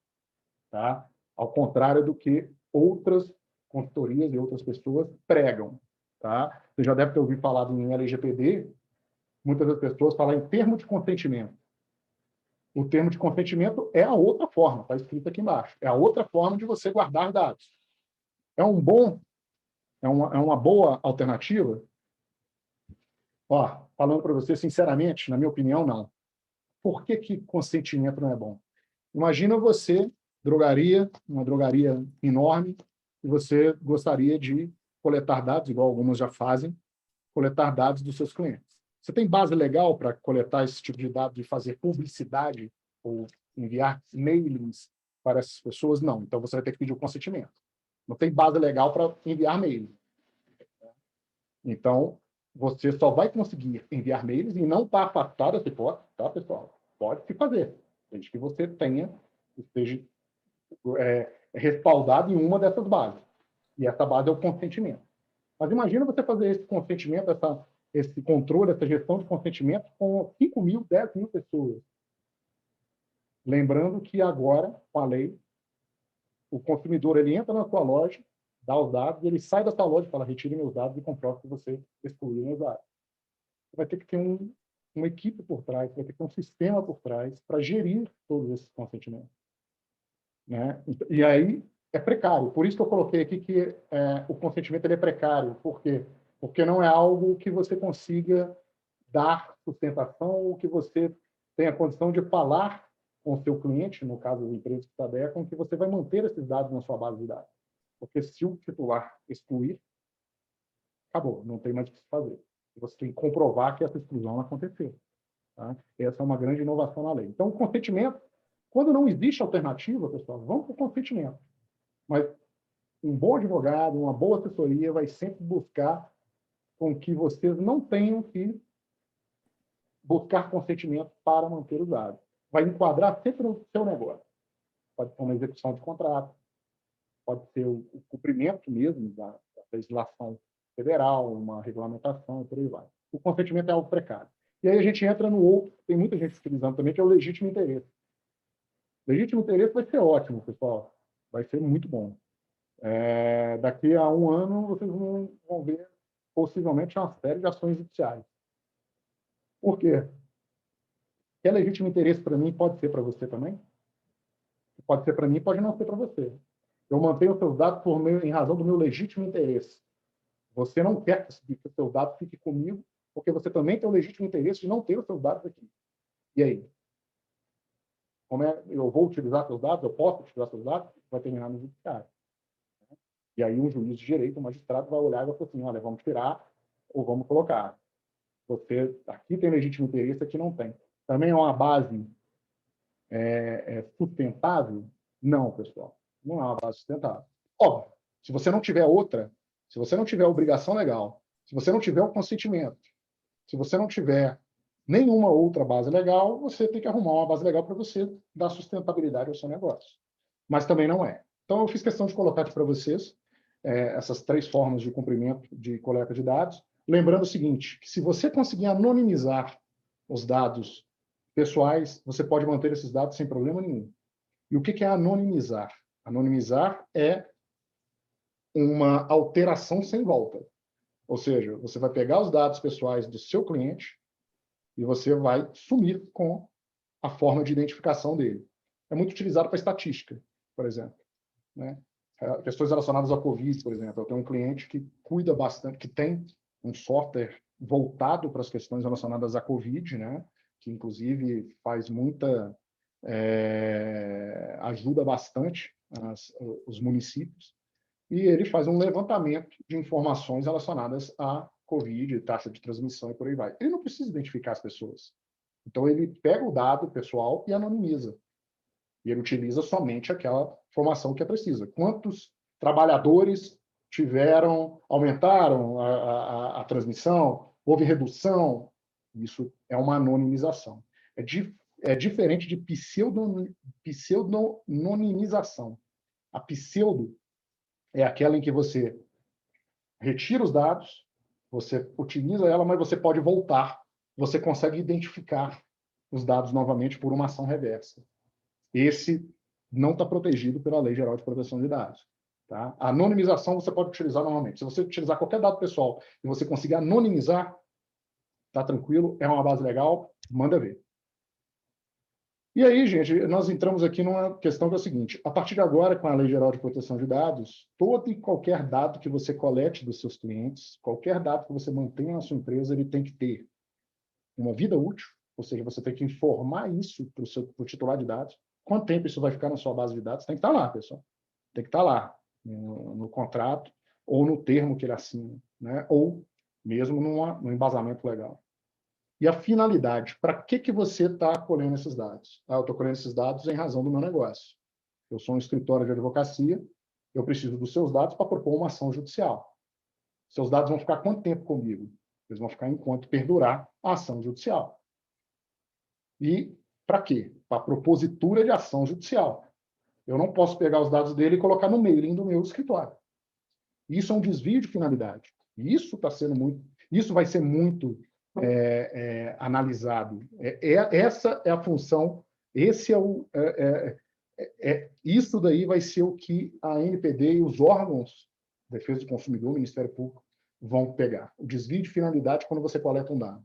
Tá? Ao contrário do que outras consultorias e outras pessoas pregam. Tá? Você já deve ter ouvido falar em LGPD, muitas das pessoas falam em termo de consentimento. O termo de consentimento é a outra forma, está escrito aqui embaixo. É a outra forma de você guardar dados. É uma boa alternativa? Ó, falando para você sinceramente, na minha opinião, não. Por que consentimento não é bom? Imagina você, drogaria, uma drogaria enorme, e você gostaria de coletar dados, igual algumas já fazem, coletar dados dos seus clientes. Você tem base legal para coletar esse tipo de dados e fazer publicidade ou enviar mailings para essas pessoas? Não. Então, você vai ter que pedir o consentimento. Não tem base legal para enviar mail. Então, você só vai conseguir enviar mails e não está afastado essa hipótese, tá, pessoal? Pode se fazer, desde que você esteja respaldado em uma dessas bases. E essa base é o consentimento. Mas imagina você fazer esse consentimento, esse controle, essa gestão de consentimento com 5 mil, 10 mil pessoas. Lembrando que agora, com a lei, o consumidor ele entra na sua loja, dá os dados, ele sai da sua loja e fala, retire meus dados e comprove que você excluiu meus dados. Você vai ter que ter uma equipe por trás, vai ter que ter um sistema por trás para gerir todos esses consentimentos. Né? E aí é precário. Por isso que eu coloquei aqui que o consentimento ele é precário. Por quê? Porque não é algo que você consiga dar sustentação ou que você tenha condição de falar com o seu cliente, no caso da empresa que está aberta, que você vai manter esses dados na sua base de dados. Porque se o titular excluir, acabou, não tem mais o que se fazer. Você tem que comprovar que essa exclusão aconteceu. Tá? Essa é uma grande inovação na lei. Então, o consentimento, quando não existe alternativa, pessoal, vamos para o consentimento. Mas um bom advogado, uma boa assessoria vai sempre buscar com que vocês não tenham que buscar consentimento para manter os dados. Vai enquadrar sempre no seu negócio. Pode ser uma execução de contrato, pode ser o cumprimento mesmo da legislação federal, uma regulamentação e por aí vai. O consentimento é algo precário. E aí a gente entra no outro, tem muita gente utilizando também, que é o legítimo interesse. Legítimo interesse vai ser ótimo, pessoal. Vai ser muito bom. Daqui a um ano, vocês vão ver, possivelmente, uma série de ações judiciais. Por quê? Que é legítimo interesse para mim, pode ser para você também? Pode ser para mim, pode não ser para você. Eu mantenho os seus dados em razão do meu legítimo interesse. Você não quer que o seu dado fique comigo, porque você também tem o legítimo interesse de não ter os seus dados aqui. E aí? Eu vou utilizar seus dados? Eu posso utilizar seus dados? Vai terminar no judiciário. E aí um juiz de direito, um magistrado, vai olhar e vai falar assim, olha, vamos tirar ou vamos colocar. Você aqui tem legítimo interesse, aqui não tem. Também é uma base sustentável? Não, pessoal. Não é uma base sustentável. Óbvio, se você não tiver outra, se você não tiver obrigação legal, se você não tiver o consentimento, se você não tiver nenhuma outra base legal, você tem que arrumar uma base legal para você dar sustentabilidade ao seu negócio. Mas também não é. Então, eu fiz questão de colocar aqui para vocês essas 3 formas de cumprimento de coleta de dados. Lembrando o seguinte, que se você conseguir anonimizar os dados pessoais, você pode manter esses dados sem problema nenhum. E o que é anonimizar? Anonimizar é uma alteração sem volta. Ou seja, você vai pegar os dados pessoais do seu cliente e você vai sumir com a forma de identificação dele. É muito utilizado para estatística, por exemplo. Né? Questões relacionadas ao Covid, por exemplo. Eu tenho um cliente que cuida bastante, que tem um software voltado para as questões relacionadas à Covid, né? Que inclusive faz muita... ajuda bastante os municípios. E ele faz um levantamento de informações relacionadas à Covid, taxa de transmissão e por aí vai. Ele não precisa identificar as pessoas. Então, ele pega o dado pessoal e anonimiza. E ele utiliza somente aquela informação que é precisa. Quantos trabalhadores aumentaram a transmissão? Houve redução? Isso é uma anonimização. É diferente de pseudonimização. A pseudo é aquela em que você retira os dados, você utiliza ela, mas você pode voltar. Você consegue identificar os dados novamente por uma ação reversa. Esse não está protegido pela Lei Geral de Proteção de Dados. Tá? A anonimização você pode utilizar normalmente. Se você utilizar qualquer dado pessoal e você conseguir anonimizar, tá tranquilo, é uma base legal, manda ver. E aí, gente, nós entramos aqui numa questão que é a seguinte: a partir de agora, com a Lei Geral de Proteção de Dados, todo e qualquer dado que você colete dos seus clientes, qualquer dado que você mantenha na sua empresa, ele tem que ter uma vida útil, ou seja, você tem que informar isso para o titular de dados. Quanto tempo isso vai ficar na sua base de dados? Tem que estar lá, pessoal. Tem que estar lá, no contrato, ou no termo que ele assina, né? Ou mesmo no embasamento legal. E a finalidade, para que você está colhendo esses dados? Eu estou colhendo esses dados em razão do meu negócio. Eu sou um escritório de advocacia, eu preciso dos seus dados para propor uma ação judicial. Seus dados vão ficar quanto tempo comigo? Eles vão ficar enquanto perdurar a ação judicial. E para quê? Para propositura de ação judicial. Eu não posso pegar os dados dele e colocar no mailing do meu escritório. Isso é um desvio de finalidade. Isso está sendo muito. Isso vai ser muito analisado. Essa é a função. Esse é o. Isso daí vai ser o que a NPD e os órgãos de defesa do consumidor, Ministério Público, vão pegar. O desvio de finalidade quando você coleta um dado.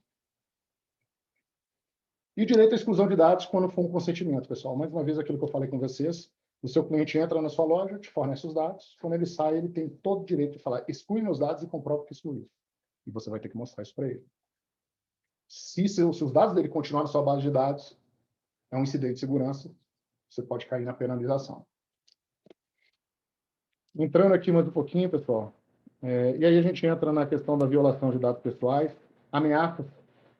E direito à exclusão de dados quando for um consentimento, pessoal. Mais uma vez, aquilo que eu falei com vocês. O seu cliente entra na sua loja, te fornece os dados. Quando ele sai, ele tem todo o direito de falar: exclui meus dados e comprova que excluiu. E você vai ter que mostrar isso para ele. Se os dados dele continuarem na sua base de dados, é um incidente de segurança, você pode cair na penalização. Entrando aqui mais um pouquinho, pessoal, e aí a gente entra na questão da violação de dados pessoais. Ameaças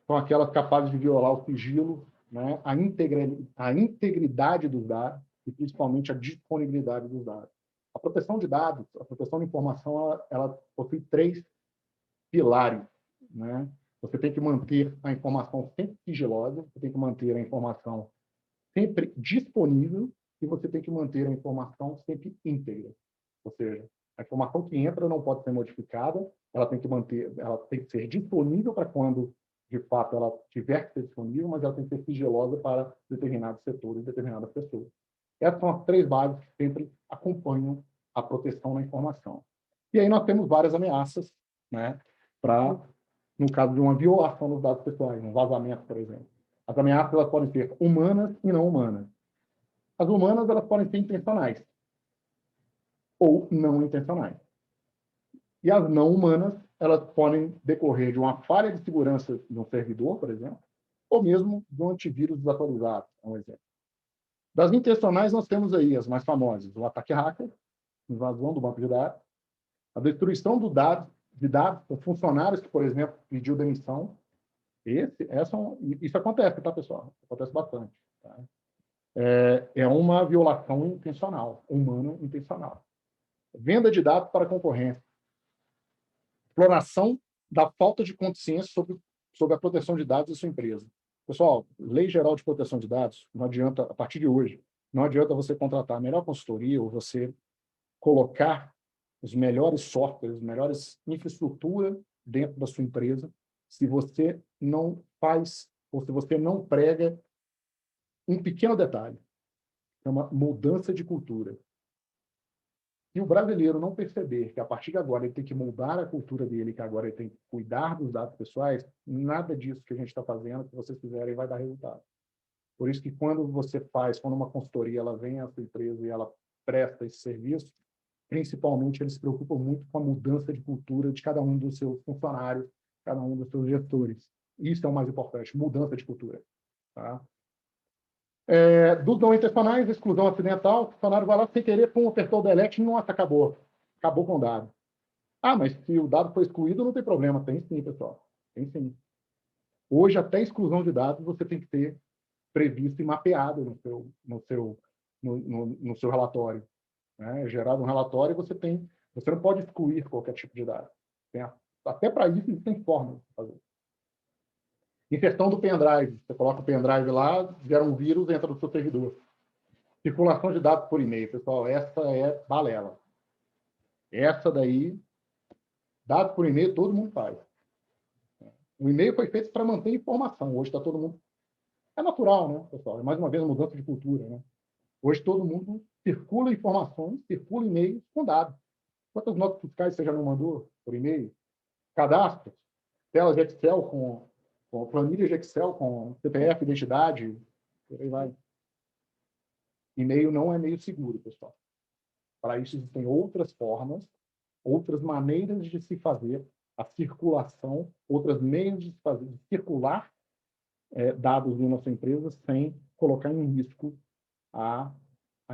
são aquelas capazes de violar o sigilo, né, a integridade dos dados e principalmente a disponibilidade dos dados. A proteção de dados, a proteção de informação, ela possui 3 pilares, né? Você tem que manter a informação sempre sigilosa, você tem que manter a informação sempre disponível e você tem que manter a informação sempre íntegra. Ou seja, a informação que entra não pode ser modificada, ela tem que ser disponível para quando, de fato, ela tiver que ser disponível, mas ela tem que ser sigilosa para determinados setores e determinadas pessoas. Essas são as 3 bases que sempre acompanham a proteção da informação. E aí nós temos várias ameaças, né, no caso de uma violação dos dados pessoais, um vazamento, por exemplo. As ameaças elas podem ser humanas e não humanas. As humanas elas podem ser intencionais ou não intencionais. E as não humanas elas podem decorrer de uma falha de segurança de um servidor, por exemplo, ou mesmo de um antivírus desatualizado, um exemplo. Das intencionais nós temos aí as mais famosas: o ataque hacker, invasão do banco de dados, a destruição de dados por funcionários que, por exemplo, pediu demissão. Isso acontece, tá, pessoal? Acontece bastante. Tá? É uma violação intencional, humana intencional. Venda de dados para concorrência. Exploração da falta de consciência sobre a proteção de dados da sua empresa. Pessoal, Lei Geral de Proteção de Dados, não adianta, a partir de hoje, não adianta você contratar a melhor consultoria ou você colocar os melhores softwares, as melhores infraestrutura dentro da sua empresa, se você não faz, ou se você não prega um pequeno detalhe, é uma mudança de cultura. Se o brasileiro não perceber que a partir de agora ele tem que mudar a cultura dele, que agora ele tem que cuidar dos dados pessoais, nada disso que a gente está fazendo, que vocês fizerem, vai dar resultado. Por isso que quando uma consultoria ela vem à sua empresa e ela presta esse serviço, principalmente eles se preocupam muito com a mudança de cultura de cada um dos seus funcionários, cada um dos seus gestores. Isso é o mais importante, mudança de cultura. Tá? Dos não intencionais, exclusão acidental, o funcionário vai lá sem querer, apertou o delete, nossa, acabou com o dado. Ah, mas se o dado foi excluído, não tem problema. Tem sim, pessoal. Tem sim. Hoje, até exclusão de dados, você tem que ter previsto e mapeado no seu relatório. Né? Gerado um relatório, você não pode excluir qualquer tipo de dado. Até para isso, tem forma de fazer. Inserção do pendrive. Você coloca o pendrive lá, gera um vírus, entra no seu servidor. Circulação de dados por e-mail. Pessoal, essa é balela. Essa daí, dados por e-mail, todo mundo faz. O e-mail foi feito para manter informação. Hoje está todo mundo... É natural, né, pessoal? É mais uma vez mudança de cultura, né? Hoje todo mundo circula informações, circula e-mails com dados. Quantas notas fiscais você já não mandou por e-mail? Cadastro, telas de Excel com planilhas de Excel com CPF, identidade, por aí vai. E-mail não é meio seguro, pessoal. Para isso existem outras formas, outras maneiras de se fazer a circulação, outros meios de circular dados de nossa empresa sem colocar em risco a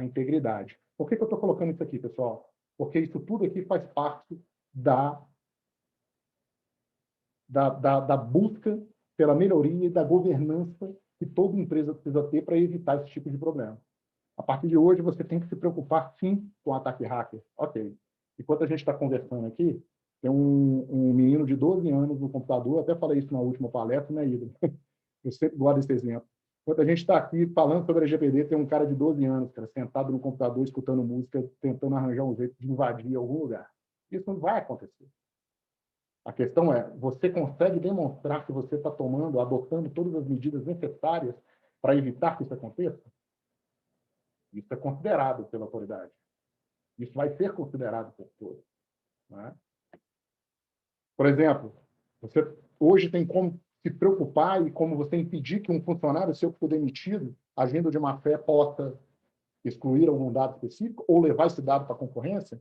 integridade. Por que eu estou colocando isso aqui, pessoal? Porque isso tudo aqui faz parte da busca pela melhoria e da governança que toda empresa precisa ter para evitar esse tipo de problema. A partir de hoje, você tem que se preocupar, sim, com o ataque hacker. Ok. Enquanto a gente está conversando aqui, tem um menino de 12 anos no computador, até falei isso na última palestra, né, Ida? Eu sempre gosto desse exemplo. Enquanto a gente está aqui falando sobre a LGPD, tem um cara de 12 anos, cara, sentado no computador, escutando música, tentando arranjar um jeito de invadir algum lugar. Isso não vai acontecer. A questão é, você consegue demonstrar que você está adotando todas as medidas necessárias para evitar que isso aconteça? Isso é considerado pela autoridade. Isso vai ser considerado por todos. Né? Por exemplo, você hoje tem como se preocupar e como você impedir que um funcionário seu que for demitido, agindo de má fé, possa excluir algum dado específico ou levar esse dado para a concorrência?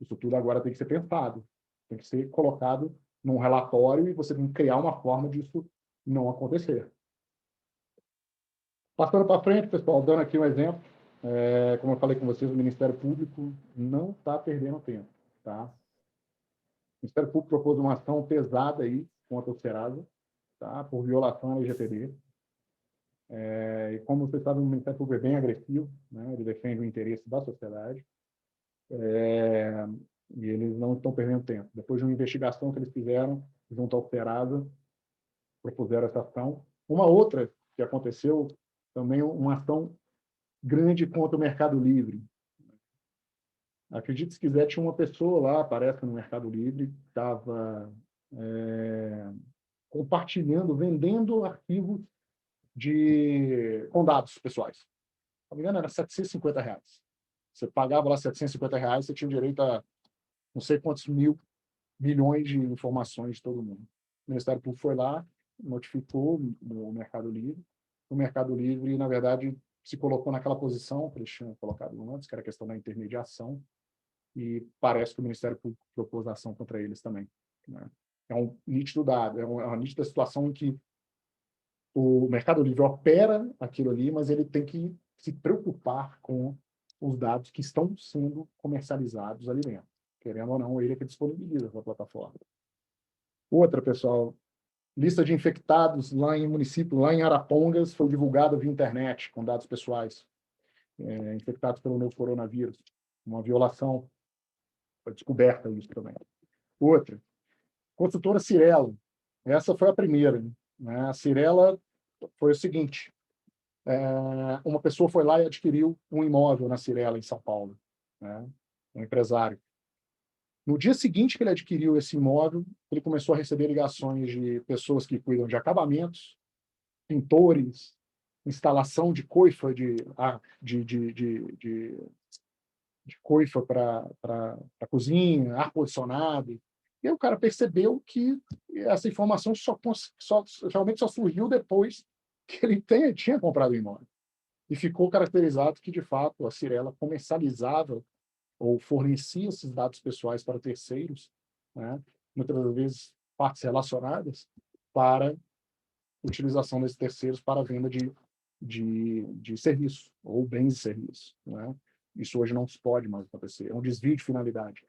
Isso tudo agora tem que ser pensado. Tem que ser colocado num relatório e você tem que criar uma forma disso não acontecer. Passando para frente, pessoal, dando aqui um exemplo. Como eu falei com vocês, o Ministério Público não está perdendo tempo. Tá? O Ministério Público propôs uma ação pesada aí contra o Serasa, tá? Por violação à LGPD. E como vocês sabem, o Ministério Público é bem agressivo, né? Ele defende o interesse da sociedade. E eles não estão perdendo tempo. Depois de uma investigação que eles fizeram junto ao Serasa, propuseram essa ação. Uma outra que aconteceu, também uma ação grande contra o Mercado Livre. Acredite se quiser, tinha uma pessoa lá, aparece no Mercado Livre, que estava compartilhando, vendendo arquivos com dados pessoais. Se não me engano, era R$750. Você pagava lá R$750, você tinha direito a não sei quantos milhões de informações de todo mundo. O Ministério Público foi lá, notificou no Mercado Livre. O Mercado Livre, na verdade, se colocou naquela posição que eles tinham colocado antes, que era a questão da intermediação, e parece que o Ministério Público propôs ação contra eles também. Né? É um nítido dado, é uma nítida situação em que o Mercado Livre opera aquilo ali, mas ele tem que se preocupar com os dados que estão sendo comercializados ali dentro. Querendo ou não, ele é que disponibiliza a plataforma. Outra, pessoal, lista de infectados lá em município, lá em Arapongas, foi divulgada via internet, com dados pessoais, infectados pelo novo coronavírus. Uma violação, foi descoberta isso também. Outra, construtora Cyrela. Essa foi a primeira. Né? A Cyrela foi o seguinte, uma pessoa foi lá e adquiriu um imóvel na Cyrela, em São Paulo, né? Um empresário. No dia seguinte que ele adquiriu esse imóvel, ele começou a receber ligações de pessoas que cuidam de acabamentos, pintores, instalação de coifa de coifa para cozinha, ar-condicionado. E aí o cara percebeu que essa informação realmente só surgiu depois que ele tinha comprado o imóvel. E ficou caracterizado que, de fato, a Cyrela comercializava ou fornecia esses dados pessoais para terceiros, né? Muitas vezes partes relacionadas, para utilização desses terceiros para a venda de serviço ou bens e serviços. Né? Isso hoje não se pode mais acontecer. É um desvio de finalidade.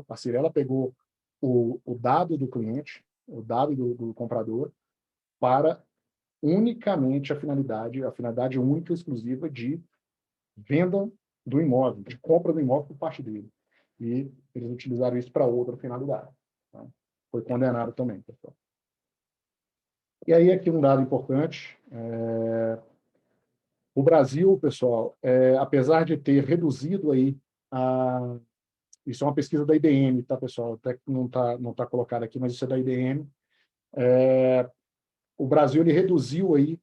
A Cyrela pegou o dado do cliente, o dado do comprador, para unicamente a finalidade única e exclusiva de venda do imóvel, de compra do imóvel por parte dele. E eles utilizaram isso para outra finalidade. Tá? Foi condenado também, pessoal. E aí, aqui um dado importante. O Brasil, pessoal, apesar de ter reduzido aí isso é uma pesquisa da IBM, tá, pessoal? Até que não tá colocado aqui, mas isso é da IBM. O Brasil ele reduziu aí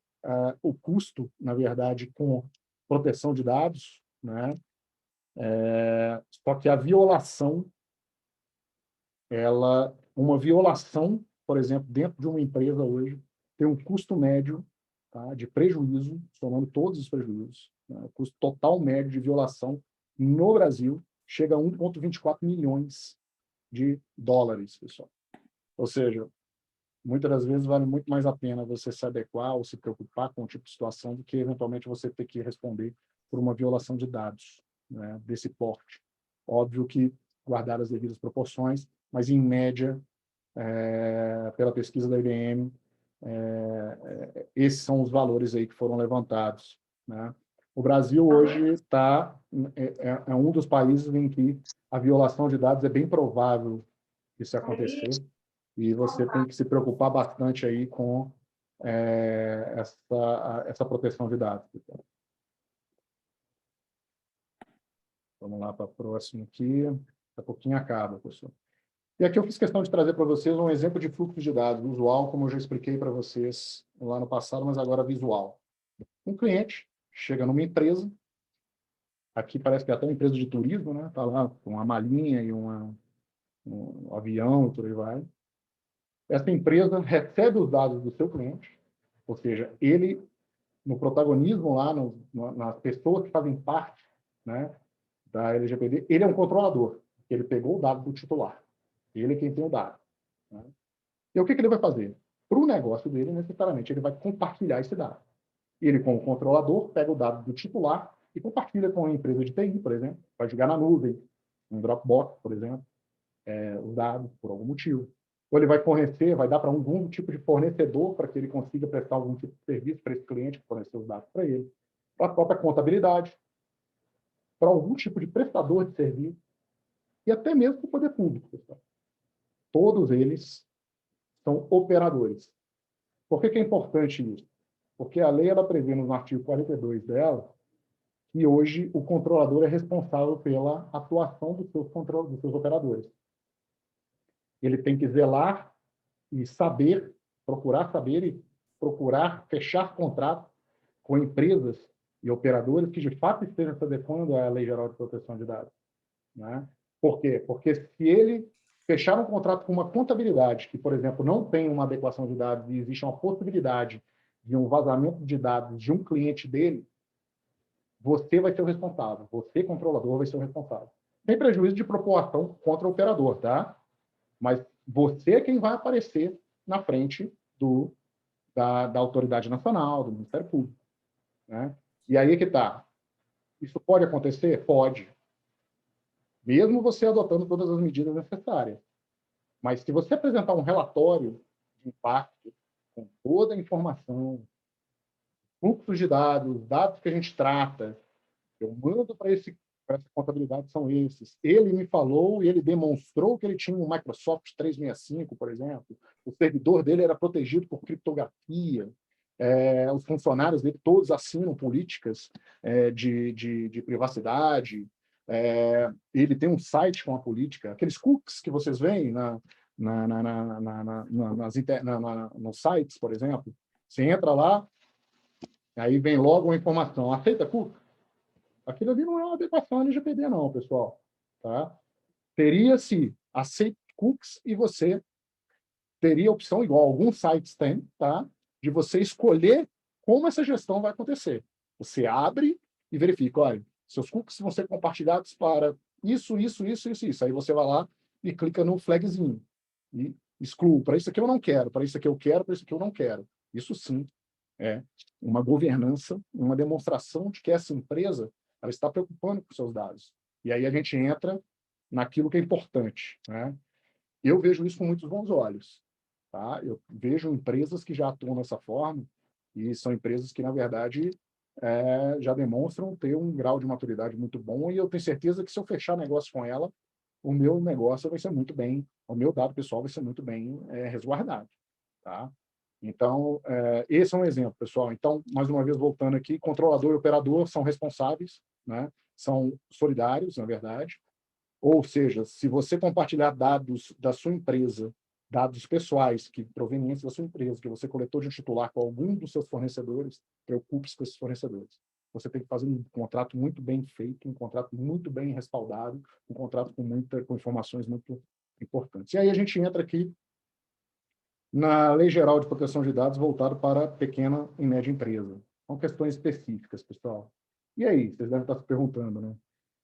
o custo, na verdade, com proteção de dados, né? Só que a violação, uma violação, por exemplo, dentro de uma empresa hoje, tem um custo médio, tá, de prejuízo, somando todos os prejuízos, né? O custo total médio de violação no Brasil chega a 1,24 milhões de dólares, pessoal. Ou seja, muitas das vezes vale muito mais a pena você se adequar ou se preocupar com o tipo de situação do que, eventualmente, você ter que responder por uma violação de dados, né, desse porte. Óbvio que guardar as devidas proporções, mas, em média, pela pesquisa da IBM, esses são os valores aí que foram levantados, né? O Brasil hoje é um dos países em que a violação de dados é bem provável isso acontecer, e você tem que se preocupar bastante aí com essa proteção de dados. Vamos lá para o próximo aqui. Daqui a pouquinho acaba, pessoal. E aqui eu fiz questão de trazer para vocês um exemplo de fluxo de dados usual, como eu já expliquei para vocês lá no passado, mas agora visual. Um cliente chega numa empresa, aqui parece que é até uma empresa de turismo, né? Está lá com uma malinha e um avião e por aí vai. Essa empresa recebe os dados do seu cliente, ou seja, ele, no protagonismo lá, nas pessoas que fazem parte, né, da LGPD, ele é um controlador, ele pegou o dado do titular. Ele é quem tem o dado, né? E o que ele vai fazer? Para o negócio dele, necessariamente, ele vai compartilhar esse dado. Ele, como controlador, pega o dado do titular e compartilha com a empresa de TI, por exemplo, vai jogar na nuvem, um Dropbox, por exemplo, os dados, por algum motivo. Ou ele vai fornecer, vai dar para algum tipo de fornecedor para que ele consiga prestar algum tipo de serviço para esse cliente que forneceu os dados para ele, para a própria contabilidade, para algum tipo de prestador de serviço e até mesmo para o poder público, pessoal. Todos eles são operadores. Por que é importante isso? Porque a lei ela prevê no artigo 42 dela que hoje o controlador é responsável pela atuação dos seus operadores. Ele tem que zelar e procurar fechar contrato com empresas e operadores que, de fato, estejam se adequando à Lei Geral de Proteção de Dados, né? Por quê? Porque se ele fechar um contrato com uma contabilidade que, por exemplo, não tem uma adequação de dados e existe uma possibilidade de um vazamento de dados de um cliente dele, você vai ser o responsável. Você, controlador, vai ser o responsável. Sem prejuízo de proporção contra o operador, tá? Mas você é quem vai aparecer na frente da autoridade nacional, do Ministério Público, né? E aí que está. Isso pode acontecer? Pode. Mesmo você adotando todas as medidas necessárias. Mas se você apresentar um relatório de impacto, com toda a informação, fluxos de dados, dados que a gente trata, eu mando para essa contabilidade, são esses. Ele me falou e ele demonstrou que ele tinha um Microsoft 365, por exemplo. O servidor dele era protegido por criptografia. Os funcionários dele todos assinam políticas de privacidade. Ele tem um site com a política. Aqueles cookies que vocês veem nos sites, por exemplo, você entra lá, aí vem logo uma informação. Aceita cookie? Aquilo ali não é uma adequação à LGPD, não, pessoal. Tá? Teria-se aceita cookies e você teria a opção, igual alguns sites têm, tá? De você escolher como essa gestão vai acontecer. Você abre e verifica, olha, seus cookies vão ser compartilhados para isso. Aí você vai lá e clica no flagzinho e exclui. Para isso aqui eu não quero, para isso aqui eu quero, para isso aqui eu não quero. Isso sim é uma governança, uma demonstração de que essa empresa ela está preocupando com seus dados. E aí a gente entra naquilo que é importante, né? Eu vejo isso com muitos bons olhos. Tá? Eu vejo empresas que já atuam dessa forma e são empresas que, na verdade, já demonstram ter um grau de maturidade muito bom e eu tenho certeza que se eu fechar negócio com ela, o meu negócio vai ser muito bem, o meu dado pessoal vai ser muito bem resguardado. Tá? Então, esse é um exemplo, pessoal. Então, mais uma vez, voltando aqui, controlador e operador são responsáveis, né? São solidários, na verdade. Ou seja, se você compartilhar dados da sua empresa, dados pessoais provenientes da sua empresa, que você coletou de um titular com algum dos seus fornecedores, preocupe-se com esses fornecedores. você tem que fazer um contrato muito bem feito, um contrato muito bem respaldado, um contrato com informações muito importantes. E aí a gente entra aqui na Lei Geral de Proteção de Dados voltado para pequena e média empresa. São questões específicas, pessoal. E aí, vocês devem estar se perguntando, né?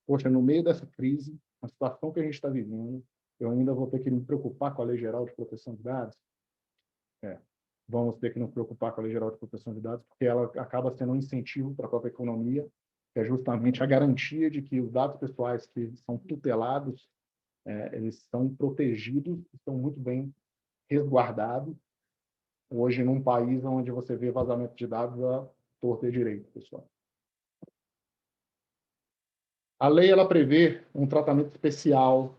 Poxa, no meio dessa crise, a situação que a gente está vivendo, eu ainda vou ter que me preocupar com a Lei Geral de Proteção de Dados? Vamos ter que nos preocupar com a Lei Geral de Proteção de Dados, porque ela acaba sendo um incentivo para a própria economia, que é justamente a garantia de que os dados pessoais que são tutelados, eles estão protegidos, estão muito bem resguardados. Hoje, num país onde você vê vazamento de dados a torto e direito, pessoal. A lei ela prevê um tratamento especial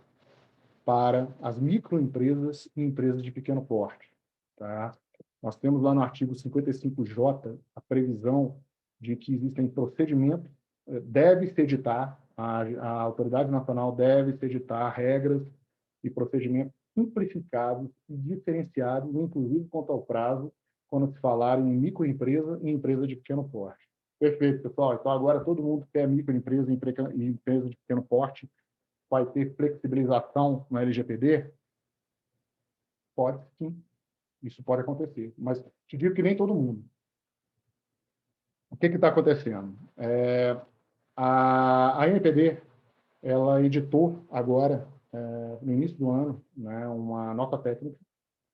para as microempresas e empresas de pequeno porte. Tá? Nós temos lá no artigo 55J a previsão de que existem procedimentos, deve se editar, a Autoridade Nacional deve se editar regras e procedimentos simplificados e diferenciados, inclusive quanto ao prazo, quando se falar em microempresa e empresa de pequeno porte. Perfeito, pessoal. Então, agora todo mundo que é microempresa e empresa de pequeno porte vai ter flexibilização na LGPD? Pode sim, isso pode acontecer. Mas te digo que nem todo mundo. O que está acontecendo? A ANPD, ela editou agora, no início do ano, né, uma nota técnica,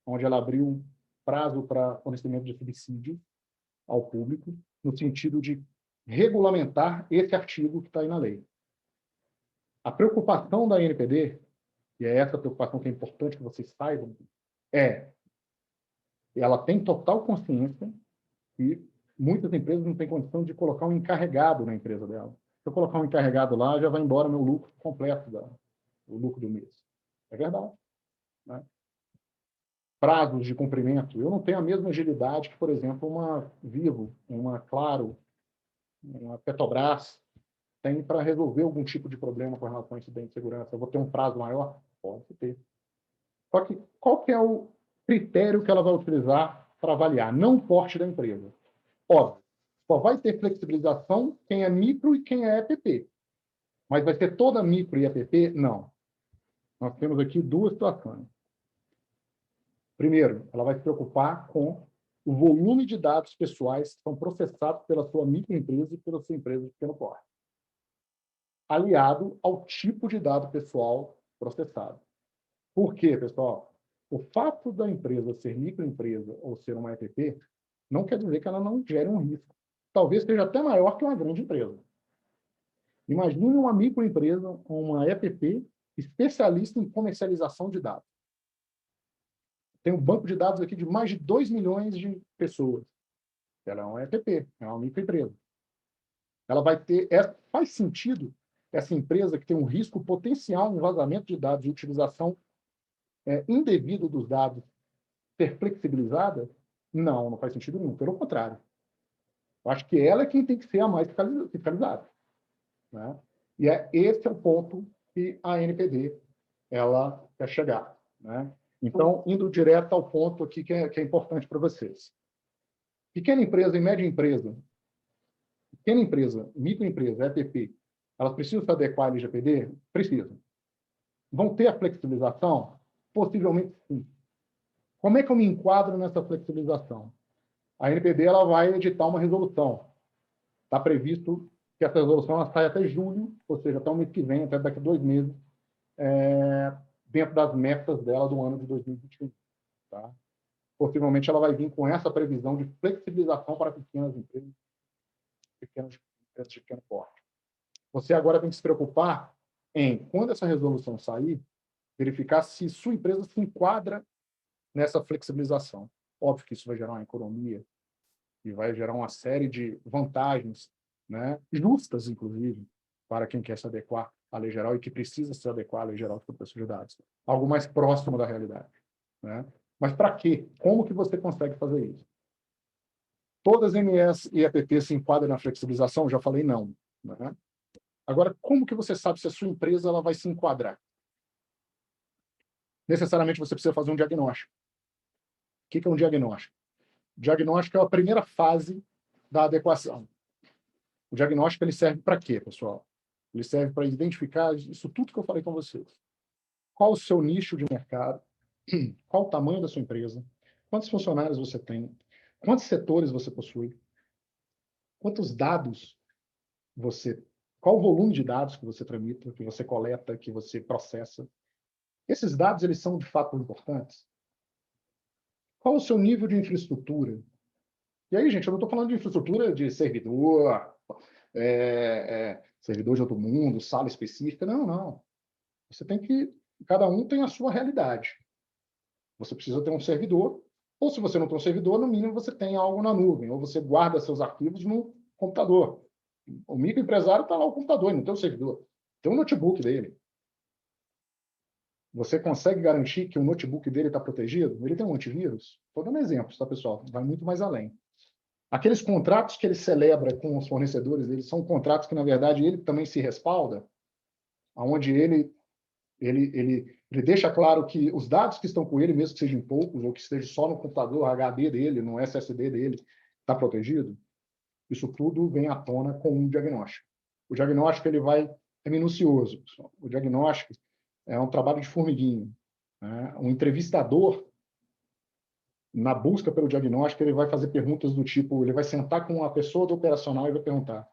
onde ela abriu prazo para fornecimento de subsídio ao público, no sentido de regulamentar esse artigo que está aí na lei. A preocupação da ANPD, e é essa preocupação que é importante que vocês saibam, ela tem total consciência que muitas empresas não têm condição de colocar um encarregado na empresa dela. Se eu colocar um encarregado lá, já vai embora meu lucro completo, o lucro do mês. É verdade. Né? Prazos de cumprimento. Eu não tenho a mesma agilidade que, por exemplo, uma Vivo, uma Claro, uma Petrobras tem para resolver algum tipo de problema com relação a incidente de segurança. Eu vou ter um prazo maior? Pode ter. Só que qual que é o critério que ela vai utilizar para avaliar? Não o porte da empresa. Óbvio, só vai ter flexibilização quem é micro e quem é EPP. Mas vai ser toda micro e EPP? Não. Nós temos aqui duas situações. Primeiro, ela vai se preocupar com o volume de dados pessoais que são processados pela sua microempresa e pela sua empresa de pequeno porte, aliado ao tipo de dado pessoal processado. Por quê, pessoal? O fato da empresa ser microempresa ou ser uma EPP não quer dizer que ela não gere um risco. Talvez seja até maior que uma grande empresa. Imagine uma microempresa, uma EPP, especialista em comercialização de dados. Tem um banco de dados aqui de mais de 2 milhões de pessoas. Ela é uma EPP, é uma microempresa. Ela vai ter... Faz sentido essa empresa que tem um risco potencial em vazamento de dados e utilização indevido dos dados ser flexibilizada? Não, não faz sentido nenhum. Pelo contrário. Eu acho que ela é quem tem que ser a mais fiscalizada. Né? E esse é o ponto que a ANPD ela quer chegar. Né? Então, indo direto ao ponto aqui que é importante para vocês. Pequena empresa e média empresa, microempresa, EPP, elas precisam se adequar à LGPD? Precisam. Vão ter a flexibilização? Possivelmente sim. Como é que eu me enquadro nessa flexibilização? A ANPD ela vai editar uma resolução. Está previsto que essa resolução ela saia até julho, ou seja, até o mês que vem, até daqui a 2 meses, dentro das metas dela do ano de 2021. Tá? Possivelmente ela vai vir com essa previsão de flexibilização para pequenas empresas de pequeno porte. Você agora tem que se preocupar em, quando essa resolução sair, verificar se sua empresa se enquadra nessa flexibilização. Óbvio que isso vai gerar uma economia e vai gerar uma série de vantagens, né, justas, inclusive, para quem quer se adequar à lei geral e que precisa se adequar à lei geral de proteção de dados. Algo mais próximo da realidade. Né? Mas para quê? Como que você consegue fazer isso? Todas as MS e EPP se enquadram na flexibilização? Já falei não. Né? Agora, como que você sabe se a sua empresa ela vai se enquadrar? Necessariamente você precisa fazer um diagnóstico. O que é um diagnóstico? Diagnóstico é a primeira fase da adequação. O diagnóstico ele serve para quê, pessoal? Ele serve para identificar isso tudo que eu falei com vocês. Qual o seu nicho de mercado? Qual o tamanho da sua empresa? Quantos funcionários você tem? Quantos setores você possui? Quantos dados você... Qual o volume de dados que você tramita, que você coleta, que você processa? Esses dados, eles são, de fato, importantes? Qual o seu nível de infraestrutura? E aí, gente, eu não estou falando de infraestrutura de servidor, servidor de outro mundo, sala específica. Não, não. Você tem que... Cada um tem a sua realidade. Você precisa ter um servidor, ou se você não tem um servidor, no mínimo você tem algo na nuvem, ou você guarda seus arquivos no computador. O microempresário está lá no computador, não tem o servidor. Tem um notebook dele. Você consegue garantir que o notebook dele está protegido? Ele tem um antivírus? Estou dando exemplos, tá, pessoal? Vai muito mais além. Aqueles contratos que ele celebra com os fornecedores dele são contratos que, na verdade, ele também se respalda, onde ele deixa claro que os dados que estão com ele, mesmo que sejam poucos, ou que esteja só no computador HD dele, no SSD dele, está protegido. Isso tudo vem à tona com um diagnóstico. O diagnóstico é minucioso, pessoal. O diagnóstico é um trabalho de formiguinha, né? Um entrevistador, na busca pelo diagnóstico, ele vai fazer perguntas do tipo, ele vai sentar com uma pessoa do operacional e vai perguntar: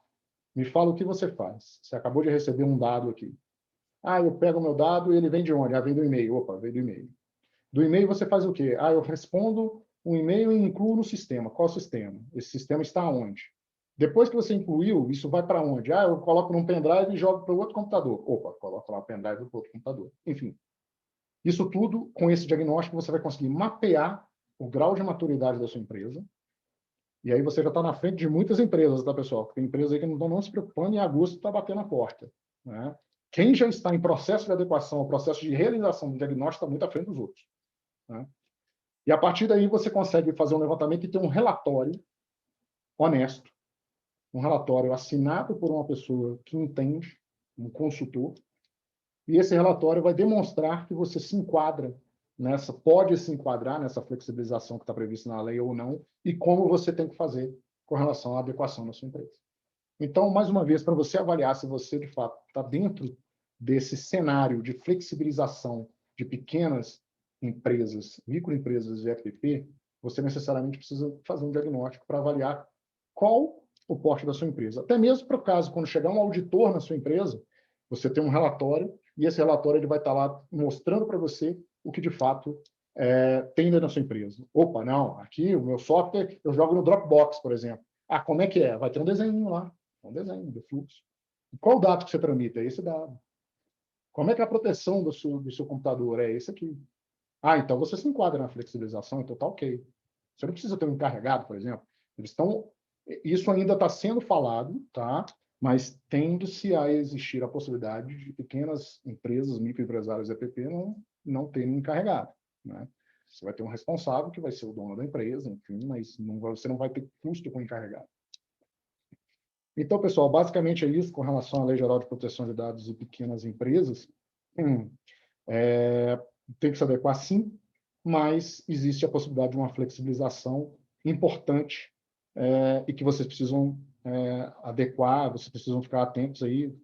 me fala o que você faz. Você acabou de receber um dado aqui. Ah, eu pego o meu dado e ele vem de onde? Ah, vem do e-mail. Opa, vem do e-mail. Do e-mail você faz o quê? Ah, eu respondo um e-mail e incluo no sistema. Qual sistema? Esse sistema está onde? Depois que você incluiu, isso vai para onde? Ah, eu coloco num pendrive e jogo para o outro computador. Opa, coloco lá o pendrive para o outro computador. Enfim, isso tudo, com esse diagnóstico, você vai conseguir mapear o grau de maturidade da sua empresa. E aí você já está na frente de muitas empresas, tá, pessoal? Tem empresas aí que não estão não se preocupando e em agosto está batendo a porta, né? Quem já está em processo de adequação, processo de realização do diagnóstico, está muito à frente dos outros, né? E a partir daí você consegue fazer um levantamento e ter um relatório honesto, um relatório assinado por uma pessoa que entende, um consultor, e esse relatório vai demonstrar que você se enquadra pode se enquadrar nessa flexibilização que está prevista na lei ou não, e como você tem que fazer com relação à adequação da sua empresa. Então, mais uma vez, para você avaliar se você, de fato, está dentro desse cenário de flexibilização de pequenas empresas, microempresas e FPP, você necessariamente precisa fazer um diagnóstico para avaliar qual o porte da sua empresa. Até mesmo para o caso, quando chegar um auditor na sua empresa, você tem um relatório, e esse relatório ele vai estar lá mostrando para você o que, de fato, tem dentro da sua empresa. Opa, não, aqui o meu software eu jogo no Dropbox, por exemplo. Ah, como é que é? Vai ter um desenho lá. Um desenho de fluxo. E qual o dado que você tramita? É esse dado. Como é que é a proteção do seu computador? É esse aqui. Ah, então você se enquadra na flexibilização, então tá ok. Você não precisa ter um encarregado, por exemplo. Isso ainda está sendo falado, tá? Mas tende-se a existir a possibilidade de pequenas empresas, microempresários EPP não terem um encarregado, né? Você vai ter um responsável que vai ser o dono da empresa, enfim, mas você não vai ter custo com o encarregado. Então, pessoal, basicamente é isso com relação à Lei Geral de Proteção de Dados e Pequenas Empresas. Tem que se adequar, sim, mas existe a possibilidade de uma flexibilização importante e que vocês precisam adequar, vocês precisam ficar atentos aí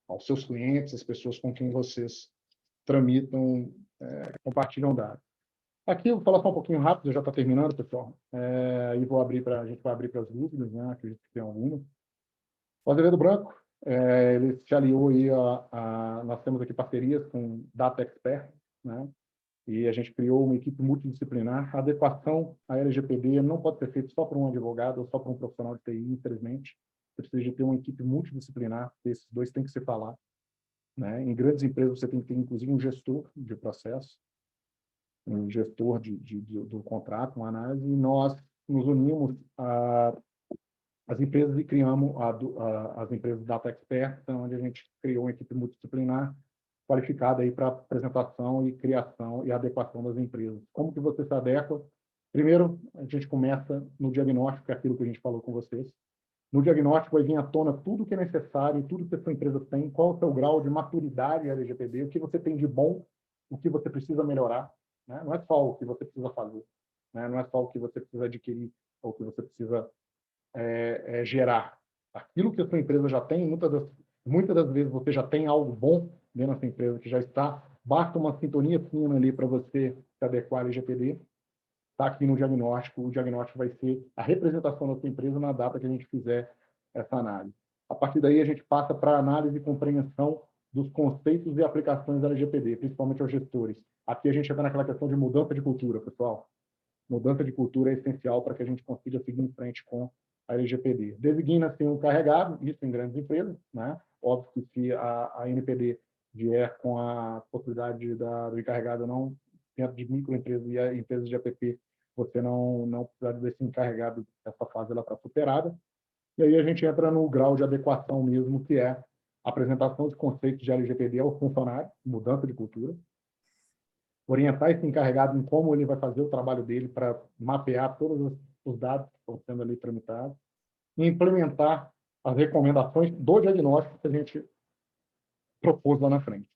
aos seus clientes, às pessoas com quem vocês tramitam, compartilham dados. Aqui eu vou falar só um pouquinho rápido, já está terminando, pessoal, e a gente vai abrir para as dúvidas, né? Acredito que tem alguma. O Azevedo Branco, ele se aliou aí nós temos aqui parcerias com Data Expert, né? E a gente criou uma equipe multidisciplinar. A adequação à LGPD não pode ser feita só por um advogado ou só por um profissional de TI, infelizmente. Você precisa ter uma equipe multidisciplinar, esses dois têm que se falar, né? Em grandes empresas você tem que ter, inclusive, um gestor de processo, um gestor do contrato, uma análise, e nós nos unimos as empresas e criamos as empresas Data Expert, onde a gente criou uma equipe multidisciplinar qualificada aí para apresentação e criação e adequação das empresas. Como que você se adequa? Primeiro, a gente começa no diagnóstico, que é aquilo que a gente falou com vocês. No diagnóstico vai vir à tona tudo que é necessário, tudo que a sua empresa tem, qual é o seu grau de maturidade LGPD, o que você tem de bom, o que você precisa melhorar, né? Não é só o que você precisa fazer, né? Não é só o que você precisa adquirir ou o que você precisa gerar. aquilo que a sua empresa já tem, muitas das vezes você já tem algo bom dentro da sua empresa que já está, basta uma sintonia fina ali para você se adequar ao LGPD, está aqui no diagnóstico, o diagnóstico vai ser a representação da sua empresa na data que a gente fizer essa análise. A partir daí, a gente passa para a análise e compreensão dos conceitos e aplicações da LGPD, principalmente aos gestores. Aqui a gente entra naquela questão de mudança de cultura, pessoal. Mudança de cultura é essencial para que a gente consiga seguir em frente com a LGPD. Designa-se um carregado, isso em grandes empresas, né? Óbvio que se a NPD vier com a possibilidade do encarregado não, dentro de microempresas e empresas de APP, você não precisa desse encarregado, essa fase ela está superada. E aí a gente entra no grau de adequação mesmo, que é a apresentação de conceitos de LGPD ao funcionário, mudança de cultura, orientar esse encarregado em como ele vai fazer o trabalho dele para mapear todos os dados que estão sendo ali tramitados e implementar as recomendações do diagnóstico que a gente propôs lá na frente.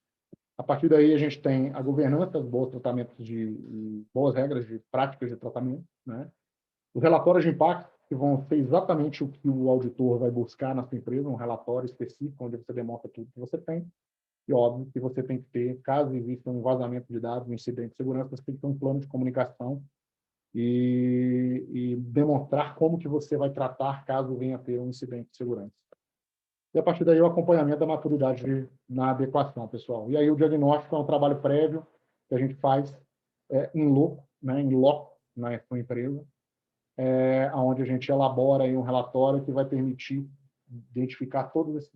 A partir daí, a gente tem a governança, bons tratamentos boas regras de práticas de tratamento, né? Os relatórios de impacto, que vão ser exatamente o que o auditor vai buscar na sua empresa, um relatório específico, onde você demonstra tudo que você tem. E, óbvio, que você tem que ter, caso exista um vazamento de dados, um incidente de segurança, você tem que ter um plano de comunicação e demonstrar como que você vai tratar caso venha a ter um incidente de segurança. E, a partir daí, o acompanhamento da maturidade na adequação, pessoal. E aí, o diagnóstico é um trabalho prévio que a gente faz em loco, né, na sua empresa, onde a gente elabora aí um relatório que vai permitir identificar todas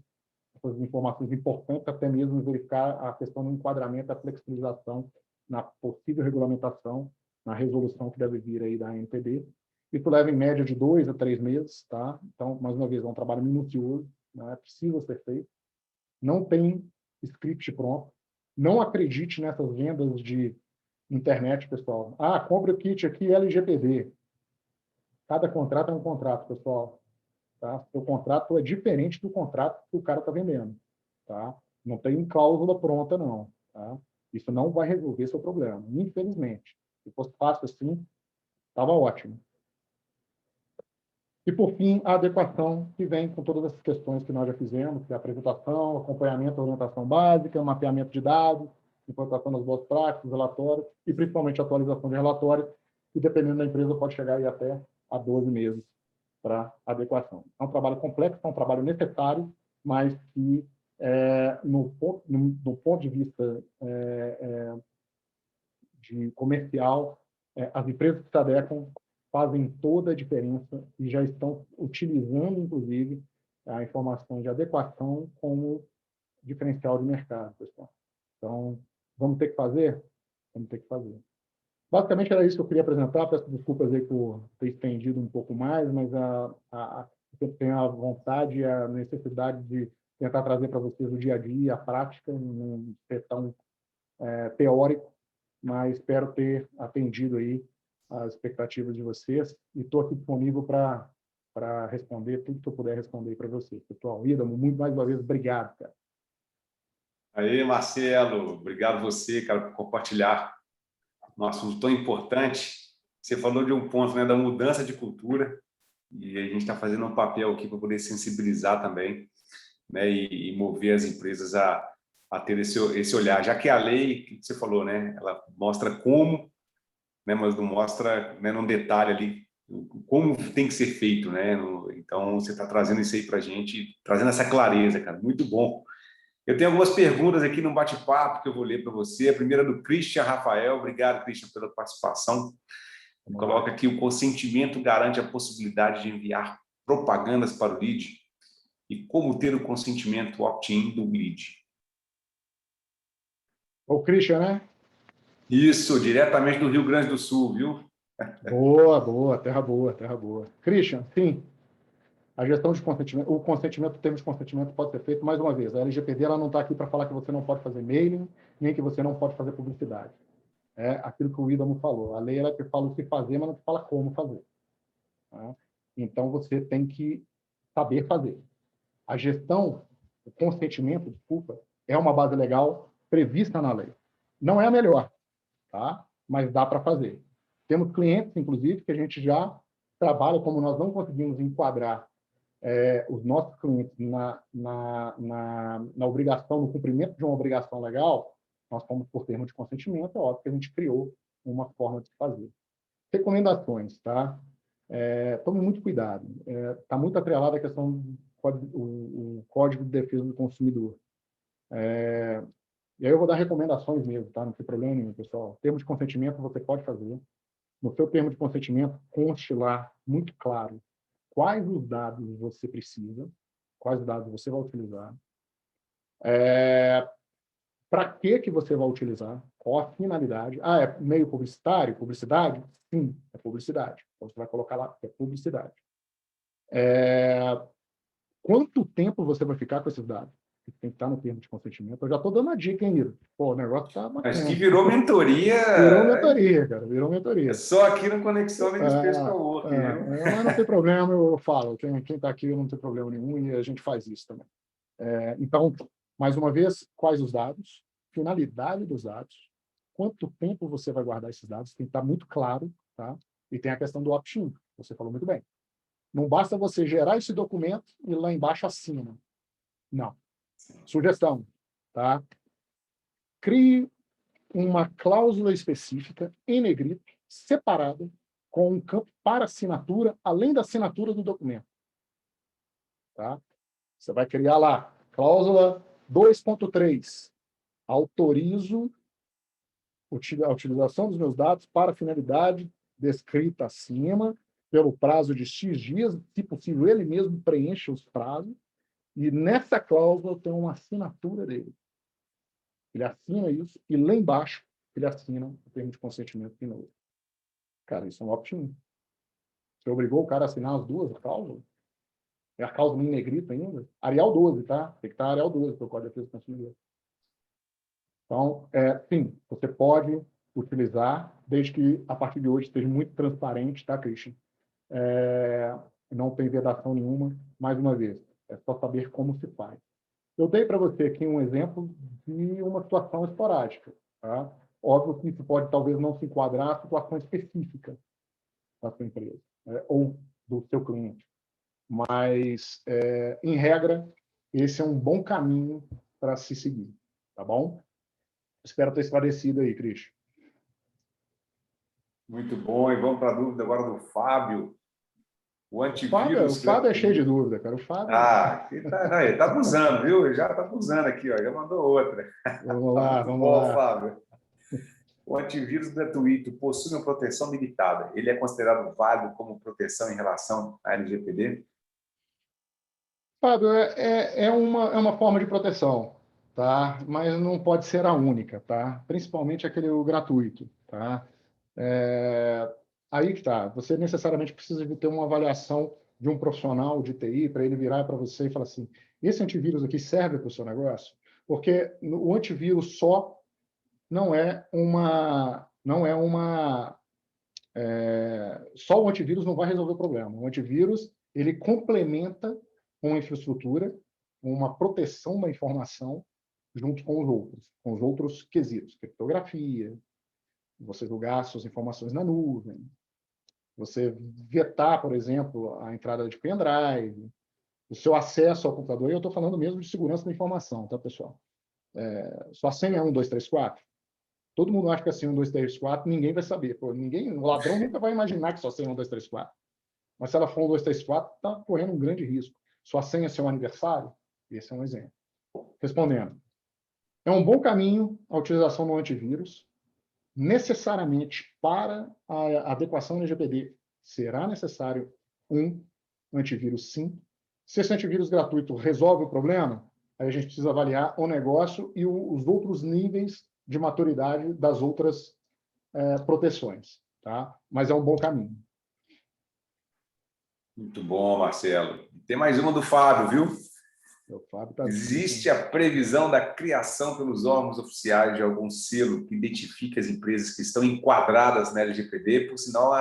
essas informações importantes, até mesmo verificar a questão do enquadramento, a flexibilização na possível regulamentação, na resolução que deve vir aí da ANPD. Isso leva em média de 2 a 3 meses, tá? Então, mais uma vez, é um trabalho minucioso, né? Precisa ser feito. Não tem script pronto. Não acredite nessas vendas de internet, pessoal. Ah, compre o kit aqui LGPD. Cada contrato é um contrato, pessoal. Tá? O contrato é diferente do contrato que o cara está vendendo. Tá? Não tem cláusula pronta, não. Tá? Isso não vai resolver seu problema, infelizmente. Se fosse fácil assim, estava ótimo. E, por fim, a adequação, que vem com todas essas questões que nós já fizemos, que é a apresentação, acompanhamento, orientação básica, mapeamento de dados, implantação das boas práticas, relatórios, e principalmente a atualização de relatórios, que, dependendo da empresa, pode chegar aí até a 12 meses para adequação. É um trabalho complexo, é um trabalho necessário, mas que, no ponto de vista de comercial, as empresas que se adequam fazem toda a diferença e já estão utilizando, inclusive, a informação de adequação como diferencial de mercado, pessoal. Então, vamos ter que fazer? Vamos ter que fazer. Basicamente, era isso que eu queria apresentar. Peço desculpas aí por ter estendido um pouco mais, mas eu tenho a vontade e a necessidade de tentar trazer para vocês o dia a dia, a prática, não ser tão teórico, mas espero ter atendido aí as expectativas de vocês e estou aqui disponível para responder tudo que eu puder responder para vocês. Pessoal, Idamo, muito mais uma vez, obrigado, cara. Aí, Marcelo, obrigado você, cara, por compartilhar um assunto tão importante. Você falou de um ponto, né, da mudança de cultura, e a gente está fazendo um papel aqui para poder sensibilizar também, né, e mover as empresas a ter esse olhar, já que a lei, que você falou, né, ela mostra como, né, mas não mostra, né, num detalhe ali como tem que ser feito, né? Então você está trazendo isso aí para a gente, trazendo essa clareza, cara, muito bom. Eu tenho algumas perguntas aqui no bate-papo que eu vou ler para você. A primeira é do Christian Rafael. Obrigado, Christian, pela participação. Coloca aqui: o consentimento garante a possibilidade de enviar propagandas para o lead. E como ter o consentimento opt-in do lead? O Christian, né? Isso, diretamente do Rio Grande do Sul, viu? Boa, terra boa, terra boa. Christian, sim. A gestão de consentimento, o consentimento, o termo de consentimento pode ser feito, mais uma vez, a LGPD ela não está aqui para falar que você não pode fazer mailing, nem que você não pode fazer publicidade. É aquilo que o Idamo falou. A lei ela te fala o que fazer, mas não te fala como fazer. Tá? Então, você tem que saber fazer. A gestão, o consentimento, desculpa, é uma base legal prevista na lei. Não é a melhor, tá? Mas dá para fazer. Temos clientes, inclusive, que a gente já trabalha, como nós não conseguimos enquadrar os nossos clientes na obrigação, no cumprimento de uma obrigação legal, nós fomos por termo de consentimento, é óbvio que a gente criou uma forma de fazer. Recomendações, tá? Tome muito cuidado. Está muito atrelada a questão do o Código de Defesa do Consumidor. E aí eu vou dar recomendações mesmo, tá? Não tem problema nenhum, pessoal. Termo de consentimento você pode fazer. No seu termo de consentimento, conste lá muito claro quais os dados você precisa, quais dados você vai utilizar, para que você vai utilizar, qual a finalidade. É meio publicitário? Publicidade? Sim, é publicidade. Então, você vai colocar lá que é publicidade. Quanto tempo você vai ficar com esses dados? Tem que estar no termo de consentimento. Eu já estou dando a dica, hein, Iro? Pô, o negócio está bacana. Mas que virou mentoria. Virou mentoria, cara. Virou mentoria. É só aqui no Conexão Legal Space Coworking, viu? Mas não tem problema, eu falo. Quem está aqui não tem problema nenhum e a gente faz isso também. Então, mais uma vez, quais os dados? Finalidade dos dados. Quanto tempo você vai guardar esses dados? Tem que estar muito claro, tá? E tem a questão do opt-in. Você falou muito bem. Não basta você gerar esse documento e lá embaixo assina. Não. Sugestão, tá? Crie uma cláusula específica em negrito, separada, com um campo para assinatura, além da assinatura do documento. Tá? Você vai criar lá, cláusula 2.3. Autorizo a utilização dos meus dados para finalidade descrita acima, pelo prazo de X dias, se possível, ele mesmo preenche os prazos, e nessa cláusula tem uma assinatura dele. Ele assina isso, e lá embaixo ele assina o termo de consentimento de novo. Cara, isso é um opt-in. Você obrigou o cara a assinar as duas cláusulas? É a cláusula em negrito ainda? Arial 12, tá? Tem que estar Arial 12 para o Código de Defesa do Consumidor. Então, sim, você pode utilizar, desde que a partir de hoje esteja muito transparente, tá, Christian? Não tem vedação nenhuma, mais uma vez, é só saber como se faz. Eu dei para você aqui um exemplo de uma situação esporádica. Tá? Óbvio que isso pode talvez não se enquadrar à situação específica da sua empresa, ou do seu cliente. Mas, em regra, esse é um bom caminho para se seguir. Tá bom? Espero ter esclarecido aí, Cris. Muito bom. E vamos para a dúvida agora do Fábio. O antivírus... O Fábio é cheio de dúvida, cara. O Fábio... ele está abusando, viu? Ele já está abusando aqui, ó. Já mandou outra. Vamos lá, vamos lá. Fábio. O antivírus gratuito possui uma proteção limitada. Ele é considerado válido como proteção em relação à LGPD? Fábio, é uma forma de proteção, tá? Mas não pode ser a única, tá? Principalmente o gratuito, tá? Aí que tá. Você necessariamente precisa de ter uma avaliação de um profissional de TI para ele virar para você e falar assim: esse antivírus aqui serve para o seu negócio? Porque o antivírus só só o antivírus não vai resolver o problema. O antivírus ele complementa uma infraestrutura, uma proteção da informação junto com os outros quesitos, criptografia, você jogar suas informações na nuvem, você vetar, por exemplo, a entrada de pendrive, o seu acesso ao computador, e eu estou falando mesmo de segurança da informação, tá, pessoal? Sua senha é 1, 2, 3, 4. Todo mundo acha que é assim, 1, 2, 3, 4, ninguém vai saber. Pô, o ladrão nunca vai imaginar que sua senha é 1, 2, 3, 4. Mas se ela for 1, 2, 3, 4, está correndo um grande risco. Sua senha é seu aniversário? Esse é um exemplo. Respondendo. É um bom caminho a utilização do antivírus. Necessariamente, para a adequação do LGPD, será necessário um antivírus, sim. Se esse antivírus gratuito resolve o problema, aí a gente precisa avaliar o negócio e os outros níveis de maturidade das outras proteções. Tá? Mas é um bom caminho. Muito bom, Marcelo. Tem mais uma do Fábio, viu? O Fábio tá Existe a previsão da criação pelos órgãos oficiais de algum selo que identifique as empresas que estão enquadradas na LGPD? Por sinal,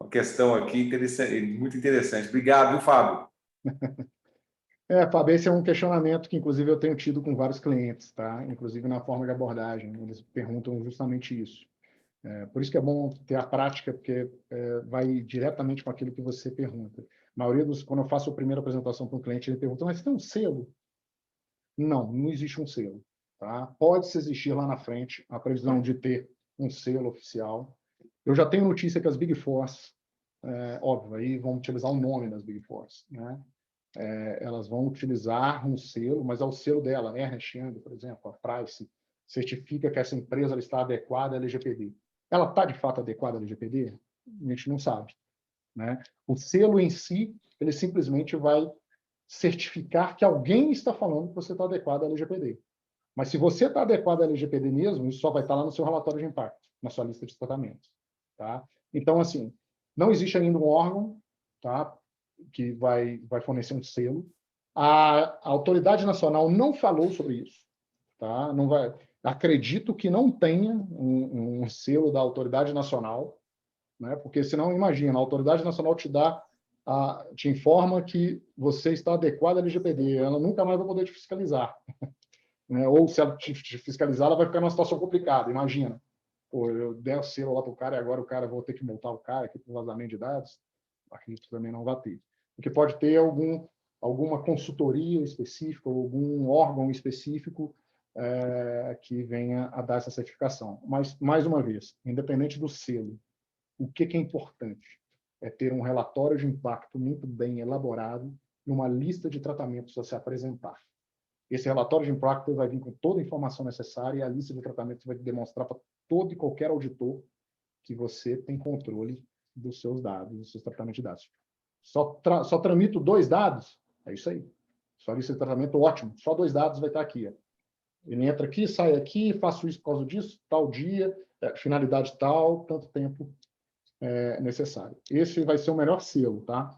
uma questão aqui muito interessante. Obrigado, viu, Fábio? Fábio, esse é um questionamento que, inclusive, eu tenho tido com vários clientes, tá? Inclusive na forma de abordagem. Eles perguntam justamente isso. Por isso que é bom ter a prática, porque vai diretamente com aquilo que você pergunta. A maioria quando eu faço a primeira apresentação para um cliente, ele pergunta, mas tem um selo? Não, não existe um selo. Tá? Pode-se existir lá na frente a previsão de ter um selo oficial. Eu já tenho notícia que as Big Fours, óbvio, aí vão utilizar o nome das Big Fours, né? Elas vão utilizar um selo, mas é o selo dela, Ernst Young, por exemplo, a Price, certifica que essa empresa ela está adequada à LGPD. Ela está, de fato, adequada à LGPD? A gente não sabe. Né? O selo em si, ele simplesmente vai certificar que alguém está falando que você está adequado à LGPD. Mas se você está adequado à LGPD mesmo, isso só vai estar lá no seu relatório de impacto, na sua lista de tratamentos. Tá? Então, assim, não existe ainda um órgão, tá, que vai fornecer um selo. A autoridade nacional não falou sobre isso. Tá? Não vai, acredito que não tenha um selo da autoridade nacional, né? Porque senão, imagina, a autoridade nacional te informa que você está adequado à LGPD, ela nunca mais vai poder te fiscalizar. Né? Ou se ela te fiscalizar, ela vai ficar numa situação complicada, imagina. Pô, eu der o selo lá para o cara e agora o cara, vou ter que multar o cara aqui por vazamento de dados, acredito que também não vai ter. Porque pode ter alguma consultoria específica, ou algum órgão específico que venha a dar essa certificação. Mas, mais uma vez, independente do selo, o que é importante? É ter um relatório de impacto muito bem elaborado e uma lista de tratamentos a se apresentar. Esse relatório de impacto vai vir com toda a informação necessária e a lista de tratamentos vai demonstrar para todo e qualquer auditor que você tem controle dos seus dados, dos seus tratamentos de dados. Só tramito 2 dados? É isso aí. Só lista de tratamento, ótimo. Só 2 dados vai estar aqui. Ó. Ele entra aqui, sai aqui, faço isso por causa disso, tal dia, finalidade tal, tanto tempo necessário. Esse vai ser o melhor selo, tá?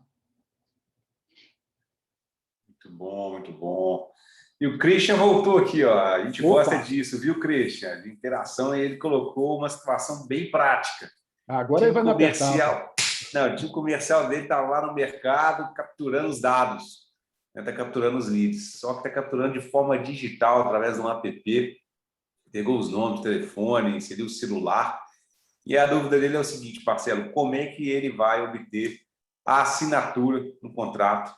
Muito bom, muito bom. E o Christian voltou aqui, ó. A gente gosta disso, viu, Christian? De interação, e ele colocou uma situação bem prática. Agora ele vai me apertar. Não, o time comercial dele estava lá no mercado capturando os dados. Está capturando os leads. Só que está capturando de forma digital, através de um app. Pegou os nomes, telefone, inseriu o celular. E a dúvida dele é o seguinte, Marcelo, como é que ele vai obter a assinatura no contrato,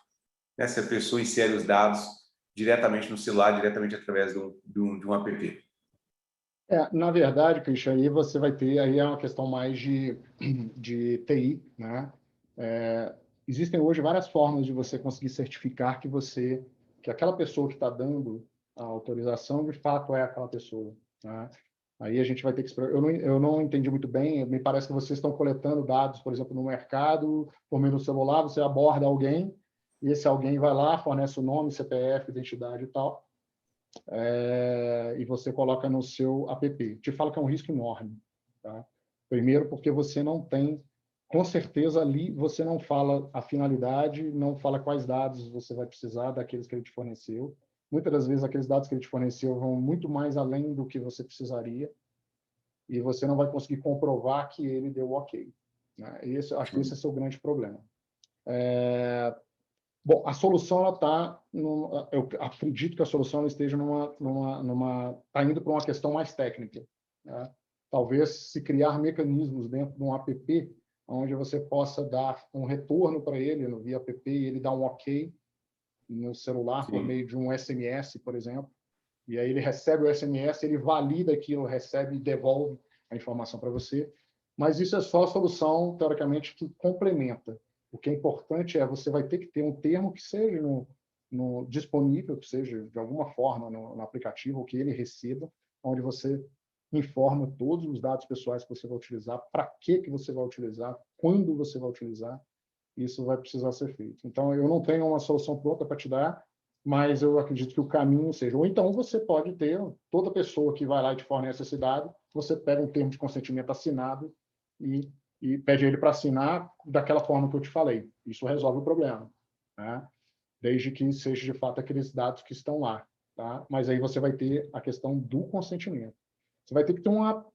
né, se a pessoa insere os dados diretamente no celular, diretamente através de um app? Na verdade, Christian, aí você vai ter, aí é uma questão mais de TI, né? Existem hoje várias formas de você conseguir certificar que aquela pessoa que está dando a autorização, de fato, é aquela pessoa, né? Aí a gente vai ter que... Eu não entendi muito bem, me parece que vocês estão coletando dados, por exemplo, no mercado, por meio do celular, você aborda alguém, e esse alguém vai lá, fornece o nome, CPF, identidade e tal, e você coloca no seu app. Te falo que é um risco enorme. Tá? Primeiro, porque você não tem... Com certeza, ali você não fala a finalidade, não fala quais dados você vai precisar daqueles que ele te forneceu. Muitas das vezes, aqueles dados que ele te forneceu vão muito mais além do que você precisaria e você não vai conseguir comprovar que ele deu ok. Né? Acho que esse é o seu grande problema. Bom, a solução está... Eu acredito que a solução esteja está indo para uma questão mais técnica. Né? Talvez se criar mecanismos dentro de um app onde você possa dar um retorno para ele via app e ele dá um ok no celular por meio de um SMS, por exemplo, e aí ele recebe o SMS, ele valida aquilo, recebe e devolve a informação para você, mas isso é só a solução, teoricamente, que complementa. O que é importante você vai ter que ter um termo que seja disponível, que seja de alguma forma no aplicativo, que ele receba, onde você informa todos os dados pessoais que você vai utilizar, para que você vai utilizar, quando você vai utilizar, isso vai precisar ser feito. Então, eu não tenho uma solução pronta para te dar, mas eu acredito que o caminho seja... Ou então você pode ter, toda pessoa que vai lá e te fornece esse dado, você pega um termo de consentimento assinado e pede ele para assinar daquela forma que eu te falei. Isso resolve o problema, né? Desde que seja, de fato, aqueles dados que estão lá. Tá? Mas aí você vai ter a questão do consentimento. Você vai ter que ter uma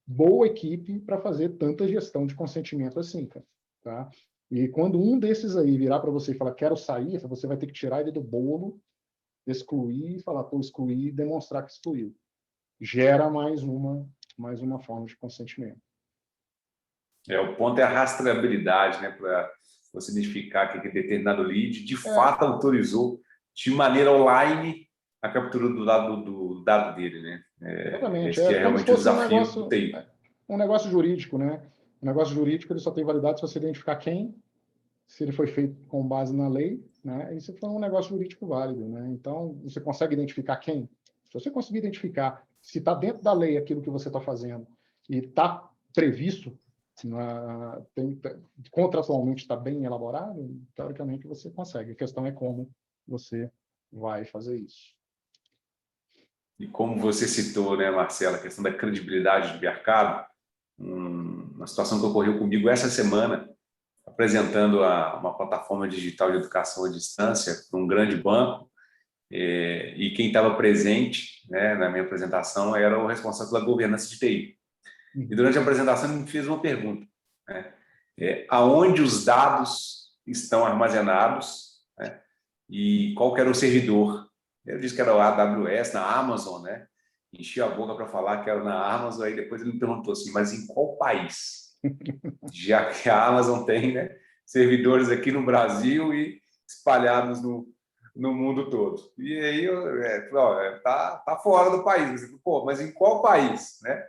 boa equipe para fazer tanta gestão de consentimento assim, cara. Tá? E quando um desses aí virar para você e falar, quero sair, você vai ter que tirar ele do bolo, excluir, falar, excluir e demonstrar que excluiu. Gera mais uma mais uma forma de consentimento. O ponto é a rastreabilidade, né? Para você identificar que aquele determinado lead de fato autorizou de maneira online a captura do dado dele, né? Exatamente. Esse que é Como se realmente o fosse desafio do TI. um negócio jurídico, né? O negócio jurídico ele só tem validade se você identificar quem, se ele foi feito com base na lei, né? Isso foi um negócio jurídico válido, né? Então, você consegue identificar quem? Se você conseguir identificar se está dentro da lei aquilo que você está fazendo e está previsto, contratualmente está bem elaborado, teoricamente você consegue. A questão é como você vai fazer isso. E como você citou, né, Marcelo, a questão da credibilidade do mercado, uma situação que ocorreu comigo essa semana, apresentando uma plataforma digital de educação à distância para um grande banco, e quem estava presente, né, na minha apresentação era o responsável pela governança de TI. E durante a apresentação ele me fez uma pergunta, né, aonde os dados estão armazenados, né, e qual que era o servidor. Eu disse que era o AWS, na Amazon, né? Enchi a boca para falar que era na Amazon, aí depois ele me perguntou assim, mas em qual país? Já que a Amazon tem, né, servidores aqui no Brasil e espalhados no mundo todo. E aí tá fora do país. Pô, mas em qual país, né?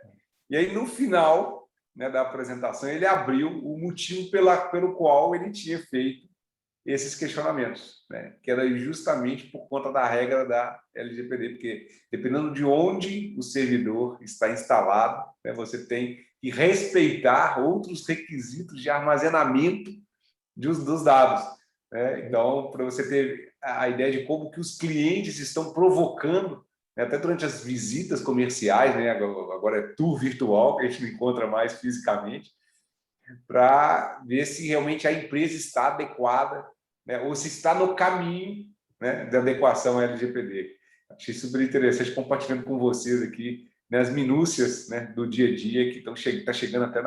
E aí no final, né, da apresentação ele abriu o motivo pelo qual ele tinha feito esses questionamentos, né? Que era justamente por conta da regra da LGPD, porque dependendo de onde o servidor está instalado, né, você tem que respeitar outros requisitos de armazenamento dos dados, né? Então, para você ter a ideia de como que os clientes estão provocando, né, até durante as visitas comerciais, né, agora é tour virtual, que a gente não encontra mais fisicamente, para ver se realmente a empresa está adequada, né, ou se está no caminho, né, da adequação à LGPD. Achei super interessante compartilhando com vocês aqui, né, as minúcias, né, do dia a dia que está chegando até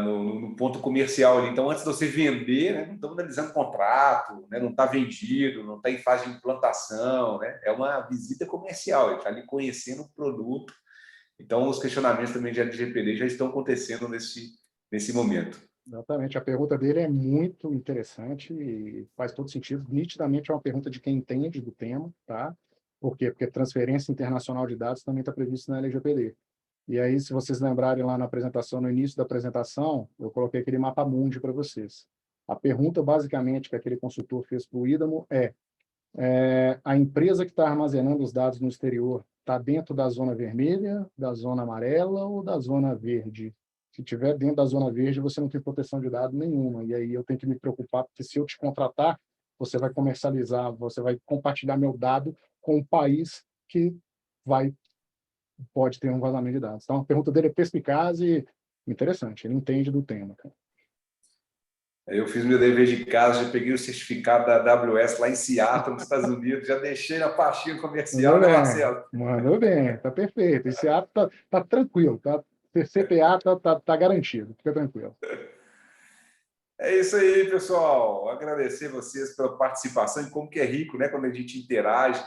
no ponto comercial ali. Então, antes de você vender, né, não estamos analisando contrato, né, não está vendido, não está em fase de implantação, né, é uma visita comercial, ele está ali conhecendo o produto. Então, os questionamentos também de LGPD já estão acontecendo nesse momento. Exatamente. A pergunta dele é muito interessante e faz todo sentido. Nitidamente é uma pergunta de quem entende do tema, tá? Por quê? Porque transferência internacional de dados também está previsto na LGPD. E aí, se vocês lembrarem lá na apresentação, no início da apresentação, eu coloquei aquele mapa mundi para vocês. A pergunta, basicamente, que aquele consultor fez para o Idamo a empresa que está armazenando os dados no exterior está dentro da zona vermelha, da zona amarela ou da zona verde? Se tiver dentro da zona verde, você não tem proteção de dados nenhuma. E aí eu tenho que me preocupar, porque se eu te contratar, você vai comercializar, você vai compartilhar meu dado com um país que pode ter um vazamento de dados. Então, a pergunta dele é perspicaz e interessante. Ele entende do tema, cara. Eu fiz meu dever de casa, já peguei o certificado da AWS lá em Seattle, nos Estados Unidos, já deixei na pastinha comercial, né, Marcelo? Mandou bem, tá perfeito. Esse ato tá tranquilo, tá? CPA tá garantido, fica tranquilo. É isso aí, pessoal. Agradecer vocês pela participação e como que é rico, né, quando a gente interage.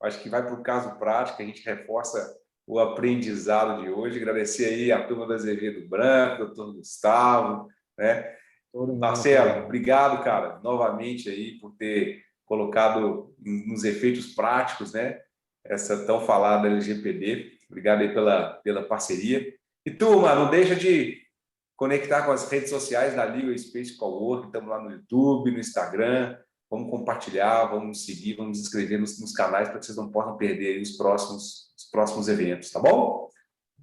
Acho que vai para o caso prático, a gente reforça o aprendizado de hoje. Agradecer aí a turma da Azevedo Branco, doutor Gustavo, né? Marcelo, obrigado, cara, novamente aí por ter colocado nos efeitos práticos, né, essa tão falada LGPD. Obrigado aí pela parceria. E, turma, não deixa de conectar com as redes sociais da Legal Space Coworking. Estamos lá no YouTube, no Instagram. Vamos compartilhar, vamos seguir, vamos inscrever nos canais para que vocês não possam perder aí os próximos eventos, tá bom?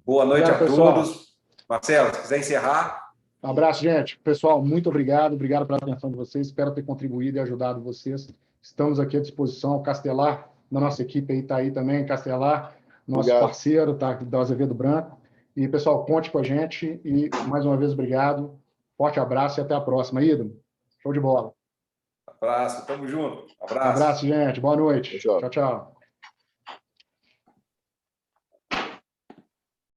Boa noite a todos. Marcelo, se quiser encerrar. Um abraço, gente. Pessoal, muito obrigado. Obrigado pela atenção de vocês. Espero ter contribuído e ajudado vocês. Estamos aqui à disposição. O Castelar, da nossa equipe aí, está aí também. Castelar, nosso parceiro, tá, da Azevedo Branco. E, pessoal, conte com a gente. E, mais uma vez, obrigado. Forte abraço e até a próxima. Idamo, show de bola. Abraço, tamo junto. Abraço. Abraço, gente. Boa noite. Tchau, tchau.